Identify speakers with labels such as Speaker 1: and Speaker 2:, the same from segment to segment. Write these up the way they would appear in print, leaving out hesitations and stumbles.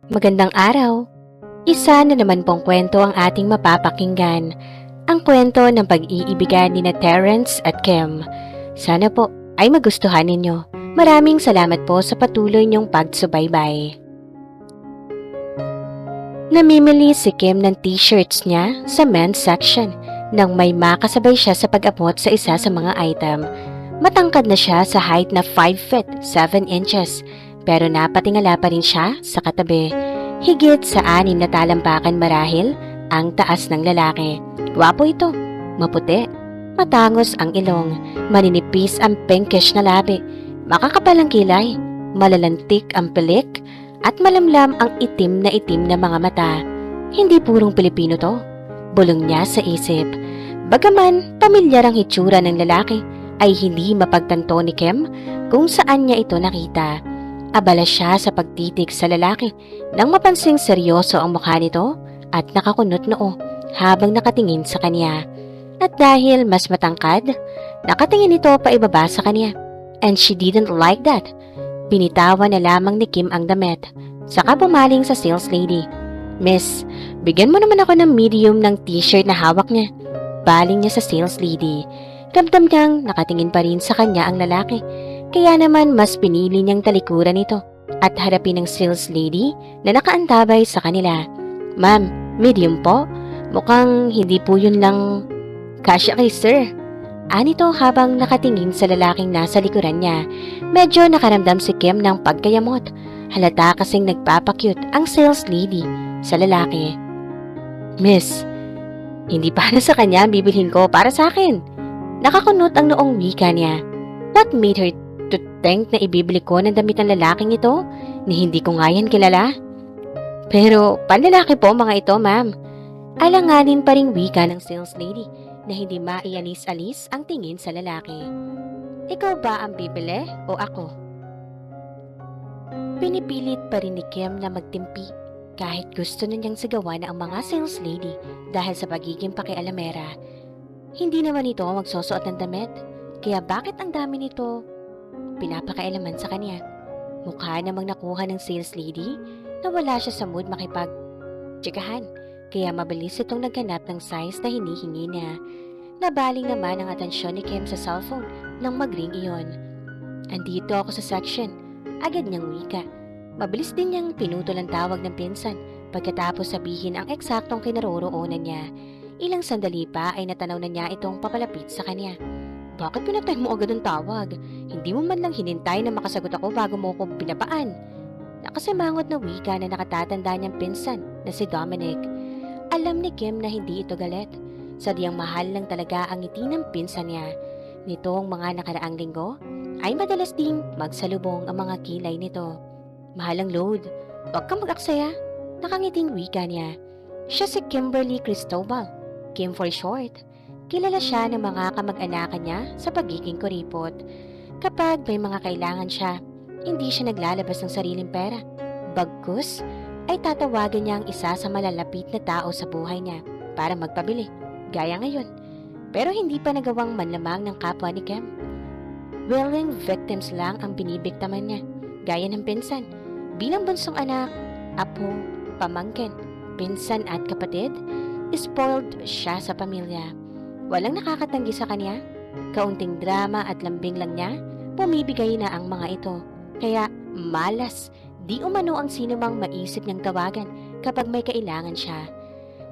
Speaker 1: Magandang araw! Isa na naman pong kwento ang ating mapapakinggan. Ang kwento ng pag-iibigan ni na Terrence at Kim. Sana po ay magustuhan ninyo. Maraming salamat po sa patuloy niyong pagsubaybay. Namimili si Kim ng t-shirts niya sa men's section nang may makasabay siya sa pag-abot sa isa sa mga item. Matangkad na siya sa height na 5 feet 7 inches pero napatingala pa rin siya sa katabi. Higit sa 6 na talampakan marahil ang taas ng lalaki. Gwapo ito, maputi, matangos ang ilong, maninipis ang pinkish na labi, makakapal ang kilay, malalantik ang pilik, at malamlam ang itim na mga mata. Hindi purong Pilipino to. Bulong niya sa isip. Bagaman pamilyar ang hitsura ng lalaki, ay hindi mapagtanto ni Kim kung saan niya ito nakita. Abala siya sa pagtitig sa lalaki nang mapansing seryoso ang mukha nito at nakakunot noo habang nakatingin sa kanya. At dahil mas matangkad, nakatingin ito pa ibaba sa kanya. And she didn't like that. Binitawan na lamang ni Kim ang damit, saka bumaling sa sales lady. Miss, bigyan mo naman ako ng medium ng t-shirt na hawak niya. Baling niya sa sales lady. Ramdam niyang nakatingin pa rin sa kanya ang lalaki. Kaya naman mas pinili niyang talikuran ito at harapin ng sales lady na nakaantabay sa kanila. Ma'am, medium po? Mukhang hindi po yun lang kasya kay sir. Anito habang nakatingin sa lalaking nasa likuran niya. Medyo nakaramdam si Kim ng pagkayamot. Halata kasing nagpapakyut ang sales lady sa lalaki. Miss, hindi para sa kanya ang bibilhin ko, para sa akin. Nakakunot ang noong wika niya. What made her to think na ibibili ko ng damit ng lalaking ito ni hindi ko nga yan kilala? Pero panlalaki po mga ito, ma'am. Alanganin pa ring wika ng sales lady na hindi maialis-alis ang tingin sa lalaki. Ikaw ba ang bibili o ako? Pinipilit pa rin ni Kim na magtimpi kahit gusto na niyang sigawan ang mga sales lady dahil sa pagiging pakialamera. Hindi naman ito magsusuot ng damit, kaya bakit ang dami nito pinapakailaman sa kanya? Mukha namang nakuha ng sales lady na wala siya sa mood makipag-tsikahan, kaya mabilis itong naghanap ng size na hinihingi niya. Nabaling naman ang atensyon ni Kim sa cellphone nang mag-ring iyon. Andito ako sa section, agad niyang wika. Mabilis din niyang pinutol ang tawag ng pinsan pagkatapos sabihin ang eksaktong kinaroroonan niya. Ilang sandali pa ay natanaw na niya itong papalapit sa kanya. Bakit pinatay mo agad ang tawag? Hindi mo man lang hinintay na makasagot ako bago mo ko pinapaan. Nakasimangot na wika na nakatatanda niyang pinsan na si Dominic. Alam ni Kim na hindi ito galit. Sadyang mahal lang talaga ang ngiti ng pinsan niya. Nitong mga nakaraang linggo ay madalas ding magsalubong ang mga kilay nito. Mahal ang load. Huwag kang mag-aksaya. Nakangiting wika niya. Siya si Kimberly Cristobal. Kim for short. Kilala siya ng mga kamag-anakan niya sa pagiging kuripot. Kapag may mga kailangan siya, hindi siya naglalabas ng sariling pera. Bagkus, ay tatawagan niya ang isa sa malalapit na tao sa buhay niya para magpabili, gaya ngayon. Pero hindi pa nagawang manlamang ng kapwa ni Kim. Willing victims lang ang binibiktaman niya, gaya ng pinsan. Bilang bunsong anak, apo, pamangkin, pinsan at kapatid, spoiled siya sa pamilya. Walang nakakatanggi sa kanya. Kaunting drama at lambing lang niya, pumibigay na ang mga ito. Kaya malas, di umano ang sinumang maisip niyang tawagan kapag may kailangan siya.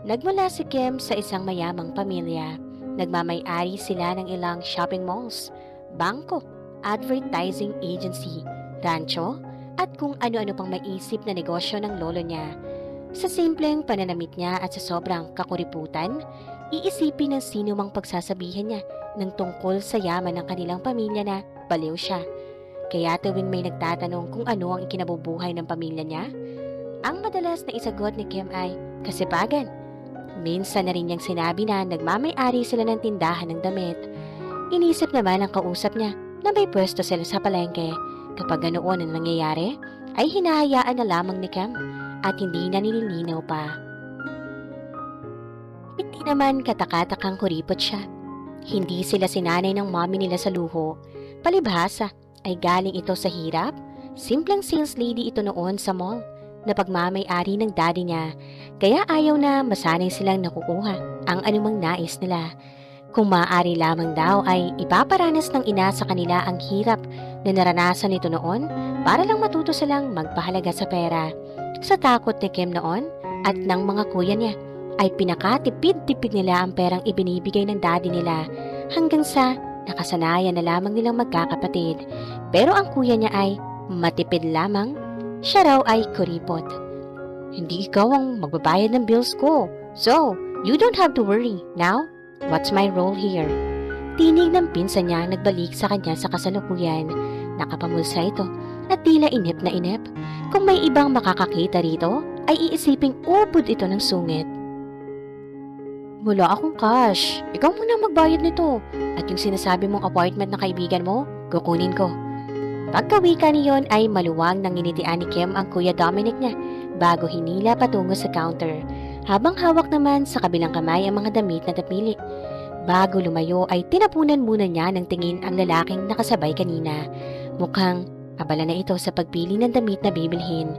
Speaker 1: Nagmula si Kim sa isang mayamang pamilya. Nagmamay-ari sila ng ilang shopping malls, bangko, advertising agency, rancho, at kung ano-ano pang maisip na negosyo ng lolo niya. Sa simpleng pananamit niya at sa sobrang kakuriputan, iisipin ng sino mang pagsasabihan niya ng tungkol sa yaman ng kanilang pamilya na baliw siya. Kaya tuwing may nagtatanong kung ano ang ikinabubuhay ng pamilya niya, ang madalas na isagot ni Kim ay kasipagan. Minsan na rin niyang sinabi na nagmamay-ari sila ng tindahan ng damit. Inisip naman ang kausap niya na may pwesto sila sa palengke. Kapag ganoon ang nangyayari, ay hinahayaan na lamang ni Kim at hindi na nililinaw pa. Hindi naman katakatakang kuripot siya. Hindi sila sinanay ng mommy nila sa luho. Palibhasa ay galing ito sa hirap. Simpleng sales lady ito noon sa mall. na pagmamay-ari ng daddy niya, kaya ayaw na masanay silang nakukuha ang anumang nais nila. Kung maaari lamang daw ay ipaparanas ng ina sa kanila ang hirap na naranasan nito noon para lang matuto silang magpahalaga sa pera. Sa takot ni Kim noon at ng mga kuya niya ay pinakatipid-tipid nila ang perang ibinibigay ng daddy nila hanggang sa nakasanayan na lamang nilang magkakapatid. Pero ang kuya niya ay matipid lamang, siya raw ay kuripot. Hindi ikaw ang magbabayad ng bills ko, so you don't have to worry. Now, what's my role here? Tinig ng pinsan niya nagbalik sa kanya sa kasalukuyan. Nakapamulsa ito at tila inip na inip. Kung may ibang makakakita rito, ay iisiping ubod ito ng sungit. Wala akong cash. Ikaw muna magbayad nito. At yung sinasabi mong apartment na kaibigan mo, kukunin ko. Pagkawika niyon ay maluwang nang initian ni Kim ang Kuya Dominic niya bago hinila patungo sa counter, habang hawak naman sa kabilang kamay ang mga damit na napili. Bago lumayo ay tinapunan muna niya ng tingin ang lalaking nakasabay kanina. Mukhang abala na ito sa pagpili ng damit na bibilhin.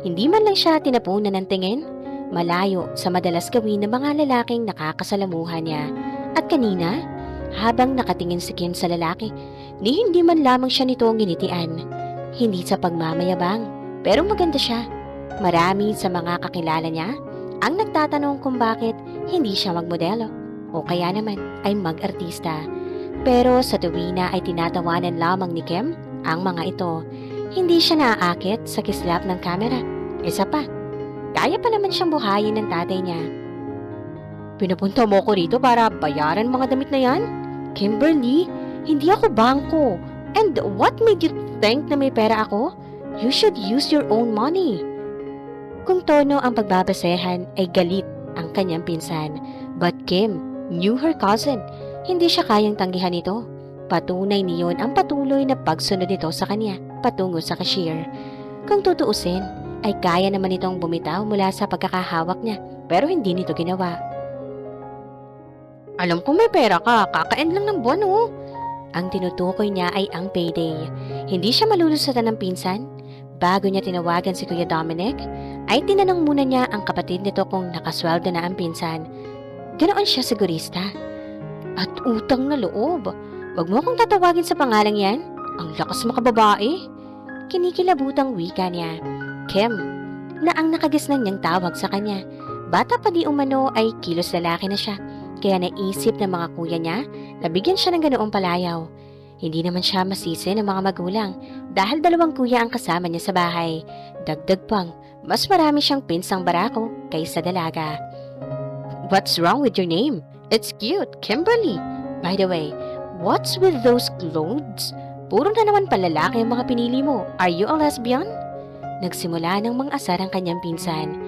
Speaker 1: Hindi man lang siya tinapunan ng tingin, malayo sa madalas gawin ng mga lalaking nakakasalamuhan niya. At kanina, habang nakatingin si Kim sa lalaki, hindi man lamang siya nito nginitian. Hindi sa pagmamayabang, pero maganda siya. Marami sa mga kakilala niya ang nagtatanong kung bakit hindi siya magmodelo o kaya naman ay mag-artista. Pero sa tuwina ay tinatawanan lamang ni Kim ang mga ito. Hindi siya naaakit sa kislap ng kamera. Isa pa, kaya pa naman siyang buhayin ng tatay niya. Pinapunta mo ko rito para bayaran mga damit na yan? Kimberly, hindi ako bangko. And what made you think na may pera ako? You should use your own money. Kung tono ang pagbabasehan ay galit ang kanyang pinsan. But Kim knew her cousin. Hindi siya kayang tanggihan ito. Patunay niyon ang patuloy na pagsunod nito sa kanya patungo sa cashier. Kung tutuusin, ay kaya naman itong bumitaw mula sa pagkakahawak niya, pero hindi nito ginawa. Alam ko may pera ka, kaka-end lang ng buwan oh. Ang tinutukoy niya ay ang payday. Hindi siya malulusatan ng pinsan. Bago niya tinawagan si Kuya Dominic, ay tinanong muna niya ang kapatid nito kung nakasweldo na ang pinsan. Ganoon siya sigurista. At utang na loob. Wag mo akong tatawagin sa pangalang yan. Ang lakas makababae. Kinikilabutang wika niya. Kim, na ang nakagisnan niyang tawag sa kanya. Bata pa di umano ay kilos lalaki na siya. Kaya naisip ng mga kuya niya na bigyan siya ng ganoong palayaw. Hindi naman siya masisi ng mga magulang dahil 2 kuya ang kasama niya sa bahay. Dagdag pang, mas marami siyang pinsang barako kaysa dalaga. What's wrong with your name? It's cute, Kimberly. By the way, what's with those clothes? Puro na naman palalaki ang mga pinili mo. Are you a lesbian? Nagsimula ng mang-asar ang kanyang pinsan.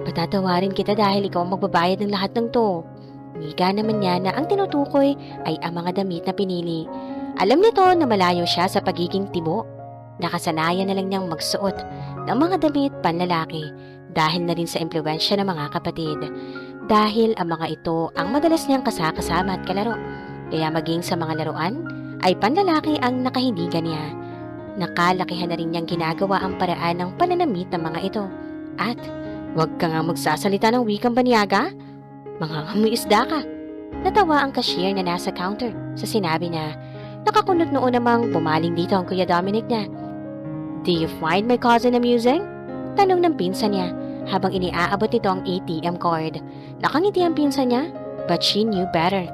Speaker 1: Patatawarin kita dahil ikaw ang magbabayad ng lahat ng to. Miga naman niya na ang tinutukoy ay ang mga damit na pinili. Alam nito na malayo siya sa pagiging tibo. Nakasanayan na lang niyang magsuot ng mga damit panlalaki dahil na rin sa impluwensya ng mga kapatid. Dahil ang mga ito ang madalas niyang kasakasama at kalaro. Kaya maging sa mga laruan ay panlalaki ang nakahindigan niya. Nakalakihan na rin niyang ginagawa ang paraan ng pananamit ng mga ito. At huwag ka nga magsasalita ng wikang banyaga. Mangangamoy isda ka. Natawa ang cashier na nasa counter sa sinabi niya. Nakakunot noon namang bumaling dito ang Kuya Dominic niya. Do you find my cousin amusing? Tanong ng pinsan niya habang iniaabot nito ang ATM card. Nakangiti ang pinsan niya, but she knew better.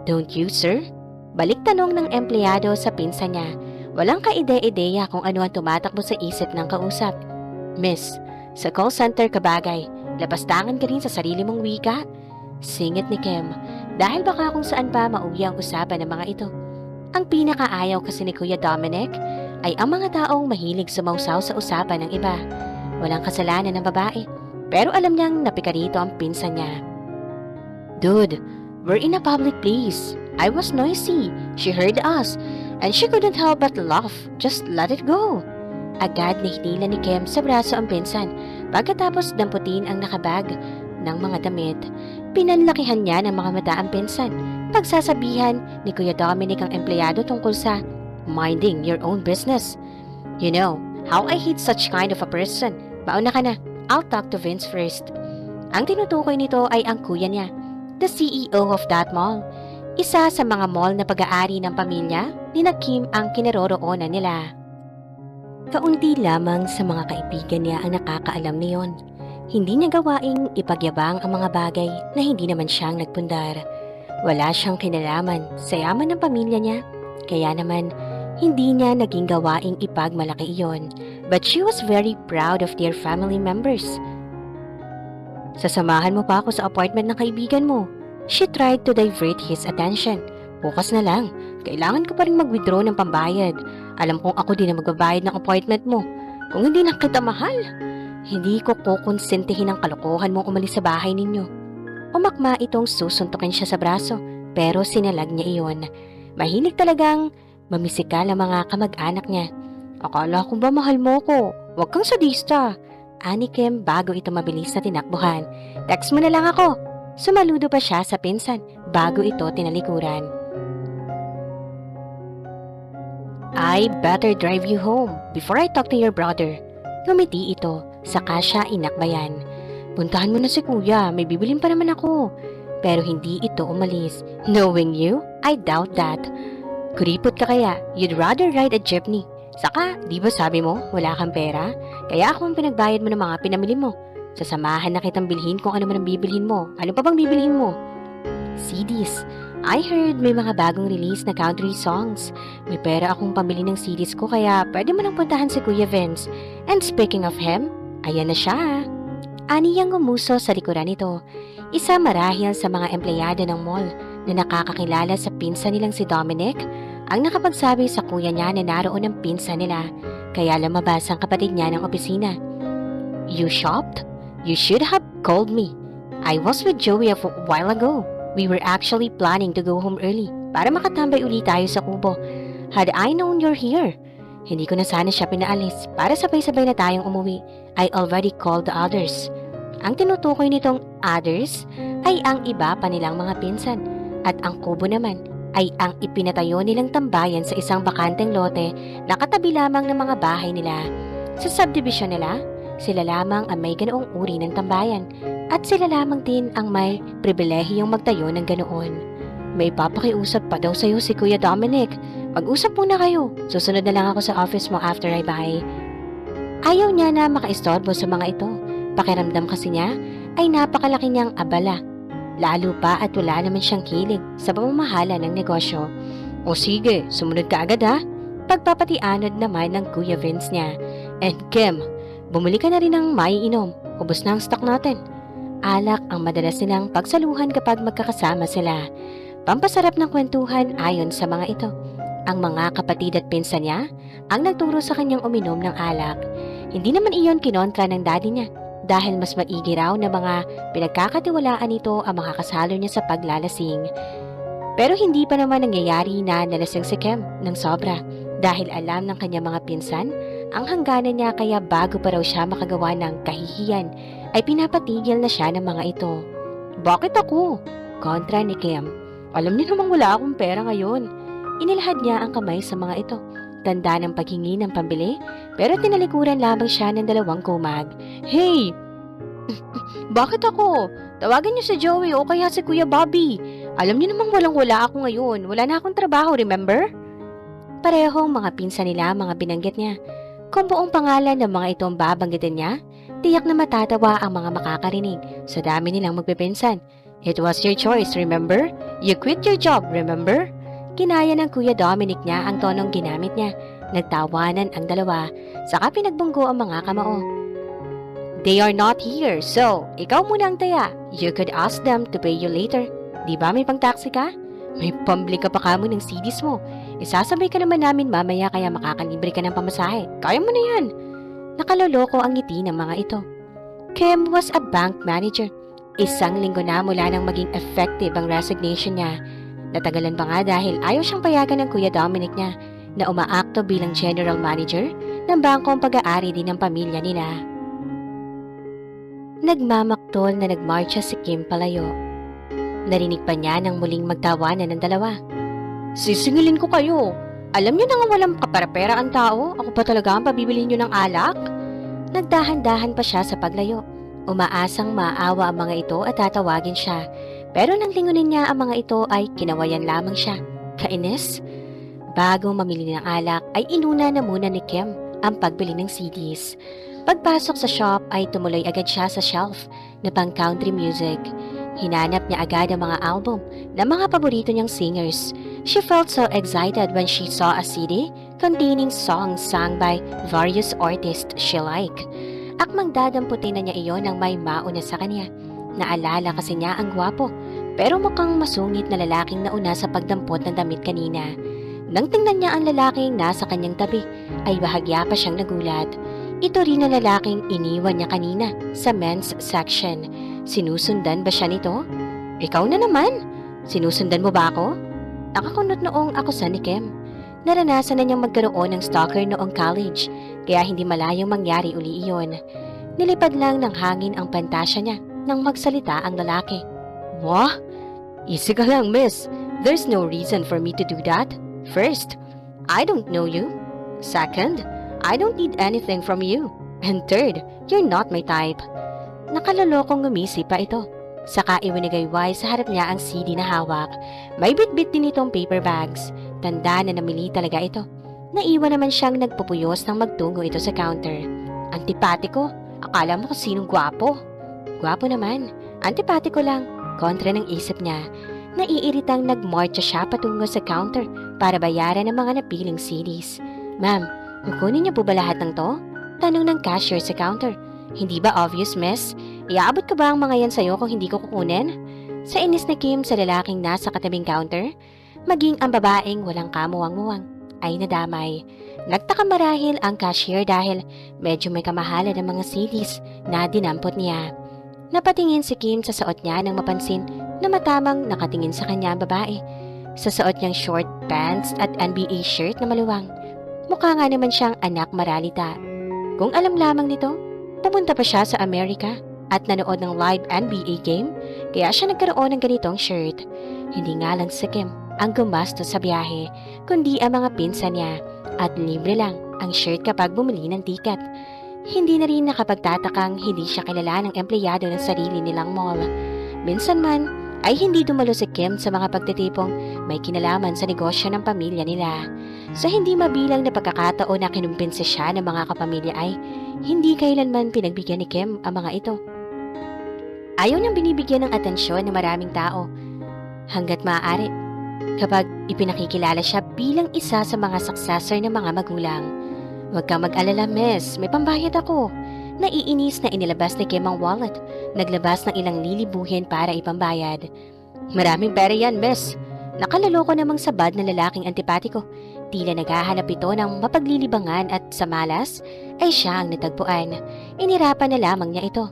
Speaker 1: Don't you, sir? Balik tanong ng empleyado sa pinsan niya. Walang kaide-ideya kung ano ang tumatakbo sa isip ng kausap. Miss, sa call center ka bagay. Lapastangan ka rin sa sarili mong wika. Singit ni Kim, dahil baka kung saan pa mauwi ang usapan ng mga ito. Ang pinakaayaw kasi ni Kuya Dominic ay ang mga taong mahilig sumausaw sa usapan ng iba. Walang kasalanan ng babae, pero alam niyang napikarito ang pinsan niya. Dude, we're in a public place. I was noisy. She heard us, and she couldn't help but laugh. Just let it go. Agad na hinila ni Kim sa braso ang pinsan pagkatapos damputin ang nakabag ng mga damit. Pinanlakihan niya ng mga mata ang pinsan. Pagsasabihan ni Kuya Dominic ang empleyado tungkol sa minding your own business. You know how I hate such kind of a person. Mauna ka na. I'll talk to Vince first. Ang tinutukoy nito ay ang kuya niya, the CEO of that mall. Isa sa mga mall na pag-aari ng pamilya ni Kim ang kinaroroonan nila. Kaunti lamang sa mga kaibigan niya ang nakakaalam niyon. Hindi niya gawaing ipagyabang ang mga bagay na hindi naman siyang nagpundar. Wala siyang kinalaman sa yaman ng pamilya niya, kaya naman hindi niya naging gawaing ipagmalaki iyon. But she was very proud of their family members. Sasamahan mo pa ako sa apartment ng kaibigan mo. She tried to divert his attention. Bukas na lang, kailangan ko pa rin mag-withdraw ng pambayad. Alam kong ako din na magbabayad ng apartment mo. Kung hindi na kita mahal, hindi ko kukonsintihin ang kalokohan mong umalis sa bahay ninyo. Umakma itong susuntukin siya sa braso, pero sinalag niya iyon. Mahilig talagang mamisikal ang mga kamag-anak niya. Akala ko ba mahal mo ko? Huwag kang sadista. Ani Kim bago ito mabilis na tinakbuhan. Text mo na lang ako. Sumaludo pa siya sa pinsan bago ito tinalikuran. I better drive you home before I talk to your brother. Ngumiti ito, saka siya inakbayan. Puntahan mo na si kuya, may bibilin pa naman ako. Pero hindi ito umalis. Knowing you, I doubt that. Kuripot ka kaya, you'd rather ride a jeepney. Saka, di ba sabi mo, wala kang pera? Kaya ako ang pinagbayad mo ng mga pinamili mo. Sasamahan na kitang bilhin kung ano man ang bibilhin mo. Ano pa bang bibilhin mo? CDs. I heard may mga bagong release na country songs. May pera akong pamili ng CDs ko kaya pwede mo nang puntahan si Kuya Vince. And speaking of him, ayan na siya. Aniyang umuso sa likuran nito. Isa marahil sa mga empleyado ng mall na nakakakilala sa pinsan nilang si Dominic ang nakapagsabi sa kuya niya na naroon ang pinsan nila. Kaya lumabas ang kapatid niya ng opisina. You shopped? You should have called me. I was with Joey a while ago. We were actually planning to go home early para makatambay ulit tayo sa kubo. Had I known you're here, hindi ko na sana siya pinaalis para sabay-sabay na tayong umuwi. I already called the others. Ang tinutukoy nitong others ay ang iba pa nilang mga pinsan. At ang kubo naman ay ang ipinatayo nilang tambayan sa isang bakanteng lote na katabi lamang ng mga bahay nila. Sa subdivision nila, sila lamang ang may ganoong uri ng tambayan at sila lamang din ang may pribilehiyong magtayo ng ganoon. May papakiusap pa daw sa'yo si Kuya Dominic. Mag-usap muna kayo. Susunod na lang ako sa office mo after I buy. Ayaw niya na makaistorbo sa mga ito. Pakiramdam kasi niya ay napakalaki niyang abala. Lalo pa at wala naman siyang kilig sa pamamahala ng negosyo. O sige, sumunod ka agad ha. Pagpapatianod naman ng Kuya Vince niya. And Kim, bumili ka na rin ng maiinom. Ubos na ang stock natin. Alak ang madalas nilang pagsaluhan kapag magkakasama sila. Pampasarap ng kwentuhan ayon sa mga ito. Ang mga kapatid at pinsan niya ang nagturo sa kanyang uminom ng alak. Hindi naman iyon kinontra ng daddy niya dahil mas maigi raw na mga pinagkakatiwalaan nito ang mga kasalo niya sa paglalasing. Pero hindi pa naman nangyayari na nalasing si Kim ng sobra dahil alam ng kanyang mga pinsan ang hangganan niya kaya bago pa raw siya makagawa ng kahihiyan ay pinapatigil na siya ng mga ito. Bakit ako? Kontra ni Kim. Alam niyo namang wala akong pera ngayon. Inilahad niya ang kamay sa mga ito. Tanda ng paghingi ng pambili pero tinalikuran lamang siya ng dalawang kumag. Hey! Bakit ako? Tawagan niyo si Joey o kaya si Kuya Bobby. Alam niyo namang walang-wala ako ngayon. Wala na akong trabaho, remember? Parehong mga pinsan nila mga binanggit niya. Kung buong pangalan ng mga itong babanggitin niya, tiyak na matatawa ang mga makakarinig sa dami nilang magpipinsan. It was your choice, remember? You quit your job, remember? Kinaya ng Kuya Dominic niya ang tonong ginamit niya. Nagtawanan ang dalawa, saka pinagbunggo ang mga kamao. They are not here, so ikaw muna ang taya. You could ask them to pay you later. Di ba may pang-taxi ka? May pambili ka pa kamo ng CDs mo. Isasabay ka naman namin mamaya kaya makakalibre ka ng pamasahe. Kaya mo na yan. Nakaloloko ang ngiti ng mga ito. Kim was a bank manager. Isang linggo na mula nang maging effective ang resignation niya. Natagalan pa nga dahil ayaw siyang payagan ng Kuya Dominic niya na umaakto bilang general manager ng bangkong pag-aari din ng pamilya nila. Nagmamaktol na nagmarcha si Kim palayo. Narinig pa niya nang muling magtawanan ng dalawa. Sisingilin ko kayo. Alam niyo na nga walang kaparapera ang tao. Ako pa talaga ang pabibili niyo ng alak? Nagdahan-dahan pa siya sa paglayo. Umaasang maawa ang mga ito at tatawagin siya. Pero nang lingunin niya ang mga ito ay kinawayan lamang siya. Kainis? Bago mamili ng alak ay inuna na muna ni Kim ang pagbili ng CDs. Pagpasok sa shop ay tumuloy agad siya sa shelf na pang country music. Hinanap niya agad ang mga album ng mga paborito niyang singers. She felt so excited when she saw a CD containing songs sung by various artists she liked. Akmang dadamputin na niya iyon nang may mauna sa kanya. Naalala kasi niya ang gwapo, pero mukhang masungit na lalaking nauna sa pagdampot ng damit kanina. Nang tingnan niya ang lalaking nasa kanyang tabi, ay bahagya pa siyang nagulat. Ito rin ang lalaking iniwan niya kanina sa men's section. Sinusundan ba siya nito? Ikaw na naman! Sinusundan mo ba ako? Nakakunot noong ako ni Kim. Naranasan na niyang magkaroon ng stalker noong college, kaya hindi malayong mangyari uli iyon. Nilipad lang ng hangin ang pantasya niya nang magsalita ang lalaki. Wah? Easy ka lang, miss. There's no reason for me to do that. First, I don't know you. Second, I don't need anything from you. And third, you're not my type. Nakalolokong ngumisi pa ito. Saka iwinigayway sa harap niya ang CD na hawak. May bitbit din itong paper bags. Tanda na namili talaga ito. Naiwan naman siyang nagpupuyos nang magtungo ito sa counter. Antipatiko? Akala mo kung sinong gwapo? Gwapo naman. Antipatiko lang. Kontra ng isip niya. Naiiritang nagmarcha siya patungo sa counter para bayaran ang mga napiling CDs. Ma'am, kukunin niyo po ba lahat ng to? Tanong ng cashier sa counter. Hindi ba obvious, miss? Iaabot ko ba ang mga yan sa'yo kung hindi ko kukunin? Sa inis na Kim sa lalaking nasa katabing counter, maging ang babaeng walang kamuwang-muwang ay nadamay. Nagtaka marahil ang cashier dahil medyo may kamahalan ng mga CDs na dinampot niya. Napatingin si Kim sa suot niya nang mapansin na matamang nakatingin sa kanya ang babae. Sa suot niyang short pants at NBA shirt na maluwang. Mukha nga naman siyang anak maralita. Kung alam lamang nito, pumunta pa siya sa Amerika at nanood ng live NBA game kaya siya nagkaroon ng ganitong shirt. Hindi nga lang si Kim ang gumastos sa biyahe, kundi ang mga pinsan niya at libre lang ang shirt kapag bumili ng tiket. Hindi na rin nakapagtatakang hindi siya kilala ng empleyado ng sarili nilang mall. Minsan man ay hindi dumalo si Kim sa mga pagtitipong may kinalaman sa negosyo ng pamilya nila. Sa hindi mabilang na pagkakataon na kinumpinsi siya ng mga kapamilya ay hindi kailanman pinagbigyan ni Kim ang mga ito. Ayaw niyang binibigyan ng atensyon ng maraming tao hanggat maaari kapag ipinakikilala siya bilang isa sa mga successor ng mga magulang. Huwag kang mag-alala, miss. May pambayad ako. Naiinis na inilabas ni Kim ang wallet. Naglabas ng ilang lilibuhin para ipambayad. Maraming pera yan, miss. Nakaloloko namang sabad na lalaking antipatiko. Tila naghahanap ito ng mapaglilibangan at sa malas ay siya ang natagpuan. Inirapan na lamang niya ito.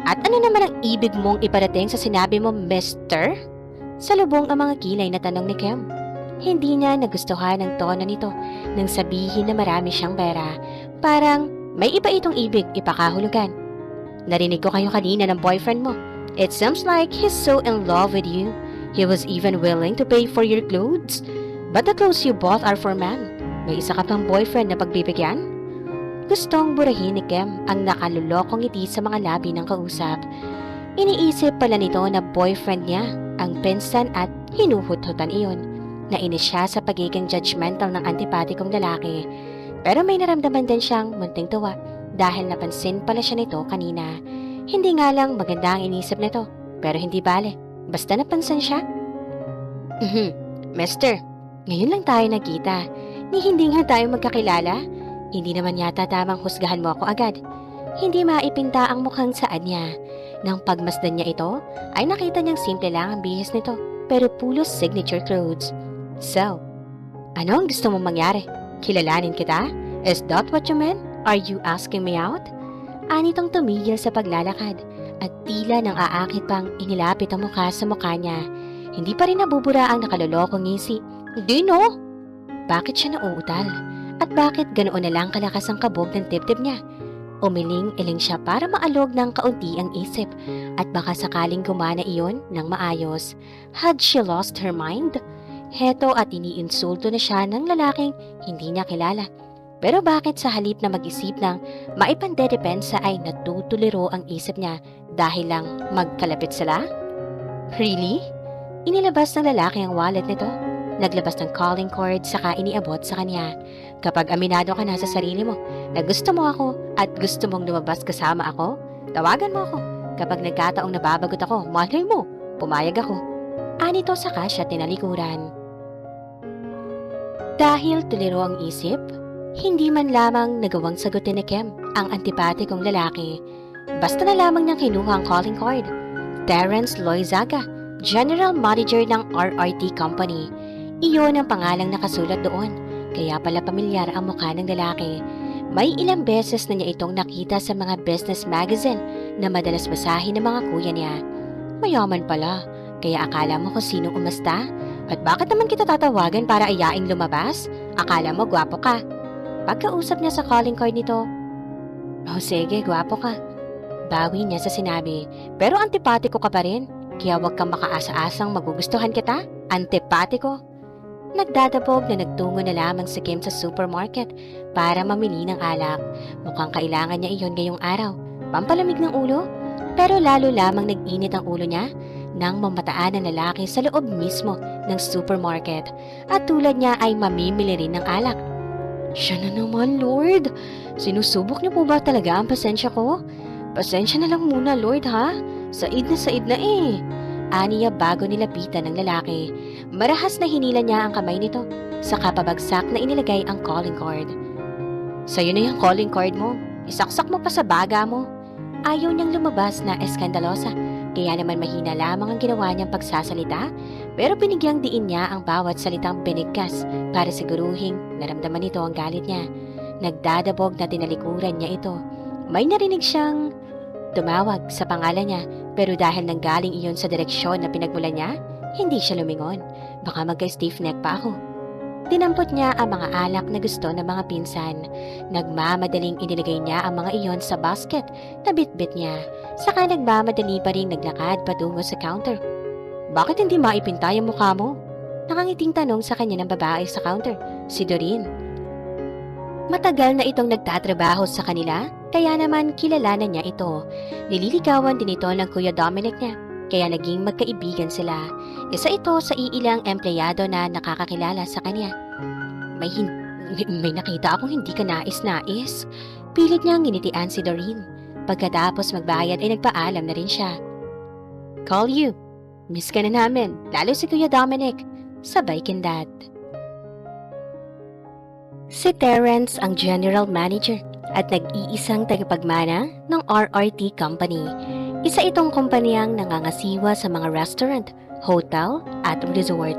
Speaker 1: At ano naman ang ibig mong iparating sa sinabi mo, mister? Salubong ang mga kilay na tanong ni Kim. Hindi niya nagustuhan ang tono nito nang sabihin na marami siyang pera. Parang may iba itong ibig ipakahulugan. Narinig ko kayo kanina ng boyfriend mo. It seems like he's so in love with you. He was even willing to pay for your clothes. But the clothes you bought are for men. May isa ka pang boyfriend na pagbibigyan? Gustong burahin ni Kim ang nakalulokong ngiti sa mga labi ng kausap. Iniisip pala nito na boyfriend niya ang pinsan at hinuhut-hutan iyon. Nainis siya sa pagiging judgmental ng antipatikong lalaki. Pero may naramdaman din siyang munting tuwa dahil napansin pala siya nito kanina. Hindi nga lang maganda ang inisip nito, pero hindi bale. Basta napansin siya. Mister, ngayon lang tayo nagkita. Ni hindi nga tayo magkakilala. Hindi naman yata tamang husgahan mo ako agad. Hindi maipinta ang mukhang saan niya. Nang pagmasdan niya ito, ay nakita niyang simple lang ang bihis nito, pero pulos signature clothes. So, ano ang gusto mong mangyari? Kilalanin kita? Is that what you meant? Are you asking me out? Anitong tumigil sa paglalakad at tila nang aakit pang inilapit ang mukha sa mukha niya. Hindi pa rin nabubura ang nakalolokong ngisi. Hindi no? Bakit siya nauutal? At bakit ganoon na lang kalakas ang kabog ng tip-tip niya? Umiling-iling siya para maalog ng kaunti ang isip at baka sakaling gumana iyon ng maayos. Had she lost her mind? Heto at iniinsulto na siya ng lalaking hindi niya kilala. Pero bakit sa halip na mag-isip ng maipandedepensa ay natutuliro ang isip niya dahil lang magkalapit sila? Really? Inilabas ng lalaki ang wallet nito. Naglabas ng calling card saka iniabot sa kanya. Kapag aminado ka na sa sarili mo na gusto mo ako at gusto mong lumabas kasama ako, tawagan mo ako. Kapag nagkataong nababagot ako, malay mo, pumayag ako. Anito saka siya tinalikuran. Dahil tuliro ang isip, hindi man lamang nagawang sagutin ni Kim ang antipatikong lalaki. Basta na lamang niyang kinuha ang calling card. Terrence Loizaga, General Manager ng RRT Company. Iyon ang pangalang nakasulat doon, kaya pala pamilyar ang mukha ng lalaki. May ilang beses na niya itong nakita sa mga business magazine na madalas basahin ng mga kuya niya. Mayaman pala, kaya akala mo kung sinong umasta? At bakit naman kita tatawagan para ayaing lumabas? Akala mo gwapo ka. Pagkausap niya sa calling card nito, "Oh sige, gwapo ka." Bawi niya sa sinabi, "Pero antipatiko ka pa rin, kaya wag kang makaasa-asang magugustuhan kita." Antipatiko? Nagdadabog na nagtungo na lamang si Kim sa supermarket para mamili ng alak. Mukhang kailangan niya iyon ngayong araw. Pampalamig ng ulo? Pero lalo lamang nag-init ang ulo niya nang mamataan ng lalaki sa loob mismo ng supermarket at tulad niya ay mamimili rin ng alak. Siya na naman, Lord! Sinusubok niyo po ba talaga ang pasensya ko? Pasensya na lang muna, Lord, ha? Said na eh. Aniya bago nilapitan ng lalaki. Marahas na hinila niya ang kamay nito sa kapabagsak na inilagay ang calling card. "Sa'yo na yung calling card mo. Isaksak mo pa sa baga mo." Ayaw niyang lumabas na eskandalosa, kaya naman mahina lamang ang ginawa niyang pagsasalita, pero binigyang diin niya ang bawat salitang binigkas para siguruhing naramdaman nito ang galit niya. Nagdadabog na tinalikuran niya ito. May narinig siyang tumawag sa pangalan niya, pero dahil nanggaling iyon sa direksyon na pinagmulan niya, hindi siya lumingon. Baka magka-stiff neck pa ako. Dinampot niya ang mga alak na gusto ng mga pinsan. Nagmamadaling inilagay niya ang mga iyon sa basket na bitbit niya. Saka nagmamadali pa rin naglakad patungo sa counter. "Bakit hindi maipintay ang mukha mo?" Nakangiting tanong sa kanya ng babae sa counter, si Doreen. Matagal na itong nagtatrabaho sa kanila, kaya naman kilala na niya ito. Nililigawan din ito ng Kuya Dominic niya, kaya naging magkaibigan sila. Isa ito sa iilang empleyado na nakakakilala sa kanya. May nakita akong hindi ka nais-nais. Pilit niyang nginitian si Doreen. Pagkatapos magbayad ay nagpaalam na rin siya. "Call you. Miss ka na namin, lalo si Kuya Dominic." Sabay kindat. Si Terrence ang general manager at nag-iisang tagapagmana ng RRT Company. Isa itong kumpanyang nangangasiwa sa mga restaurant, hotel at resort.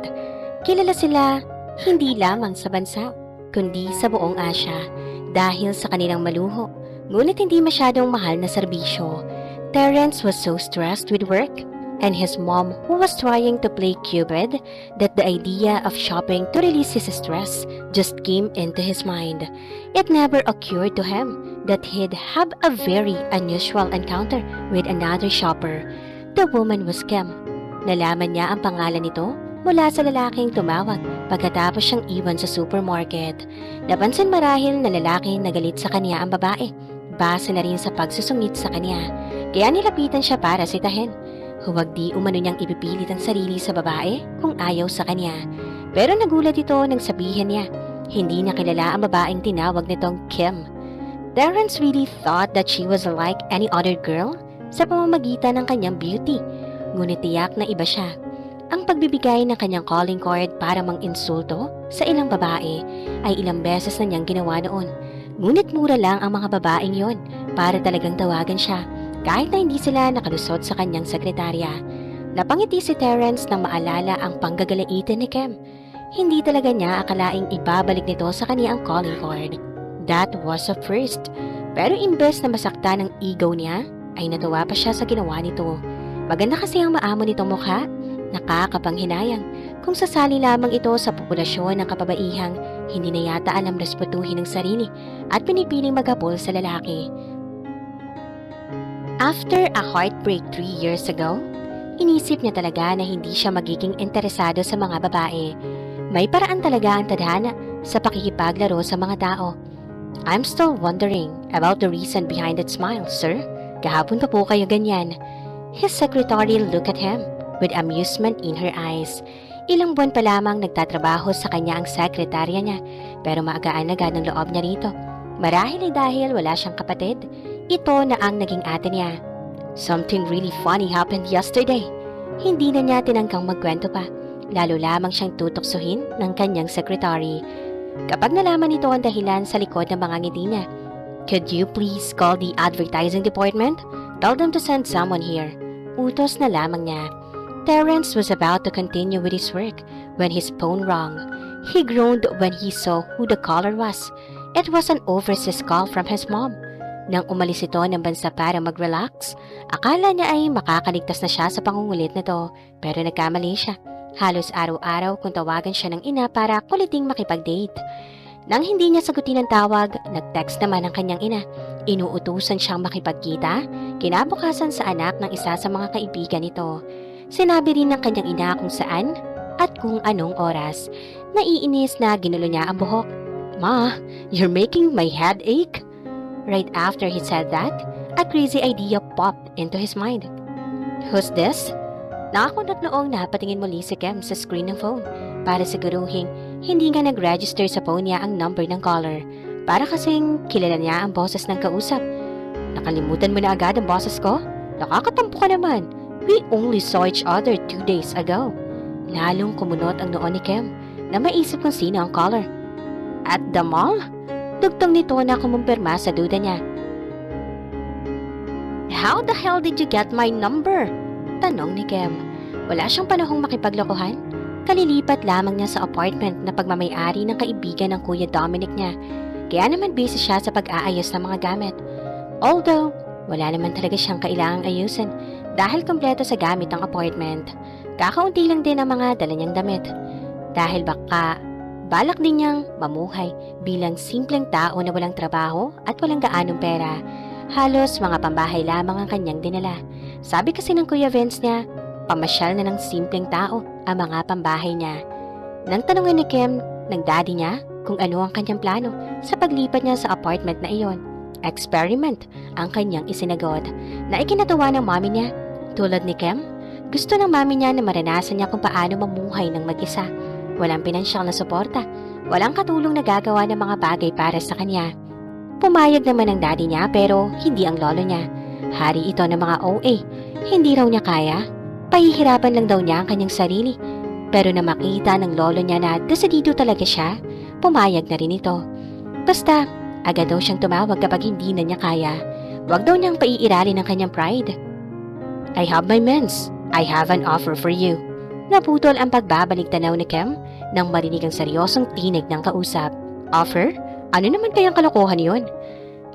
Speaker 1: Kilala sila hindi lamang sa bansa, kundi sa buong Asia dahil sa kanilang maluho, ngunit hindi masyadong mahal na serbisyo. Terrence was so stressed with work and his mom who was trying to play Cupid that the idea of shopping to release his stress just came into his mind. It never occurred to him that he'd have a very unusual encounter with another shopper. The woman was Kim. Nalaman niya ang pangalan nito mula sa lalaking tumawag pagkatapos siyang iwan sa supermarket. Napansin marahil na lalaki na galit sa kanya ang babae, base na rin sa pagsusungit sa kanya, kaya nilapitan siya para sitahin. Huwag di umano niyang ipipilit ang sarili sa babae kung ayaw sa kanya. Pero nagulat ito nang sabihin niya, hindi niya kilala ang babaeng tinawag nitong Kim. Terrence really thought that she was like any other girl sa pamamagitan ng kanyang beauty, ngunit tiyak na iba siya. Ang pagbibigay ng kanyang calling card para mang-insulto sa ilang babae ay ilang beses na niyang ginawa noon. Ngunit mura lang ang mga babaeng yon para talagang tawagan siya, kahit na hindi sila nakalusot sa kanyang sekretarya. Napangiti si Terrence nang maalala ang panggagalaitin ni Kim. Hindi talaga niya akalaing ibabalik nito sa kanya ang calling card. That was a first. Pero imbes na masakta ng ego niya, ay natuwa pa siya sa ginawa nito. Maganda kasi ang maamo nitong mukha. Nakakapanghinayang. Kung sasali lamang ito sa populasyon ng kababaihang hindi na yata alam respetuhin ng sarili at pinipiling maghabol sa lalaki. After a heartbreak 3 years ago, inisip niya talaga na hindi siya magiging interesado sa mga babae. May paraan talaga ang tadhana sa pakikipaglaro sa mga tao. I'm still wondering about the reason behind that smile, sir. Kahapon pa po kayo ganyan. His secretary looked at him with amusement in her eyes. Ilang buwan pa lamang nagtatrabaho sa kanya ang sekretarya niya, pero maagaan agad ng loob niya rito. Marahil ay dahil wala siyang kapatid, ito na ang naging ate niya. Something really funny happened yesterday. Hindi na niya tinangkang magkwento pa, lalo lamang siyang tutuksuhin ng kanyang secretary. Kapag nalaman nito ang dahilan sa likod ng mga ngiti niya, "Could you please call the advertising department? Tell them to send someone here." Utos na lamang niya. Terence was about to continue with his work when his phone rang. He groaned when he saw who the caller was. It was an overseas call from his mom. Nang umalis ito ng bansa para mag-relax, akala niya ay makakaligtas na siya sa pangungulit nito, pero nagkamali siya. Halos araw-araw kung tawagan siya ng ina para kuliting makipag-date. Nang hindi niya sagutin ang tawag, nag-text naman ang kanyang ina. Inuutusan siyang makipagkita, kinabukasan sa anak ng isa sa mga kaibigan nito. Sinabi rin ng kanyang ina kung saan at kung anong oras. Naiinis na ginulo niya ang buhok. "Ma, you're making my head ache." Right after he said that, a crazy idea popped into his mind. "Who's this?" Nakakunot noong napatingin muli si Kem sa screen ng phone para siguruhin hindi nga nag-register sa phone niya ang number ng caller. Para kasing kilala niya ang boses ng kausap. "Nakalimutan mo na agad ang boses ko? Nakakatampo ka naman. We only saw each other 2 days ago." Lalong kumunot ang noon ni Kem na maisip kung sino ang caller. "At the mall?" Dugtong nito na kumumpirma sa duda niya. "How the hell did you get my number?" Tanong ni Kem. Wala siyang panahong makipaglokohan. Kalilipat lamang niya sa apartment na pagmamayari ng kaibigan ng Kuya Dominic niya. Kaya naman busy siya sa pag-aayos ng mga gamit. Although, wala naman talaga siyang kailangang ayusin dahil kompleto sa gamit ang apartment. Kakaunti lang din ang mga dala niyang damit. Dahil baka balak din niyang mamuhay bilang simpleng tao na walang trabaho at walang gaanong pera. Halos mga pambahay lamang ang kanyang dinala. Sabi kasi ng Kuya Vince niya, pamasyal na ng simpleng tao ang mga pambahay niya. Nang tanungin ni Kim ng daddy niya kung ano ang kanyang plano sa paglipat niya sa apartment na iyon, experiment ang kanyang isinagot na ikinatuwa ng mami niya. Tulad ni Kim, gusto ng mami niya na maranasan niya kung paano mamuhay ng mag-isa. Walang pinansyal na suporta, walang katulong na gagawa ng mga bagay para sa kanya. Pumayag naman ang daddy niya pero hindi ang lolo niya. Hari ito ng mga OA, hindi raw niya kaya. Pahihirapan lang daw niya ang kanyang sarili. Pero na makita ng lolo niya na desidido talaga siya, pumayag na rin ito. Basta, agad daw siyang tumawag kapag hindi na niya kaya. Huwag daw niyang paiiralin ang kanyang pride. "I have my mens. I have an offer for you." Naputol ang pagbabalik tanaw ni Kem nang marinig ang seryosong tinig ng kausap. "Offer? Ano naman kayang kalokohan yun?"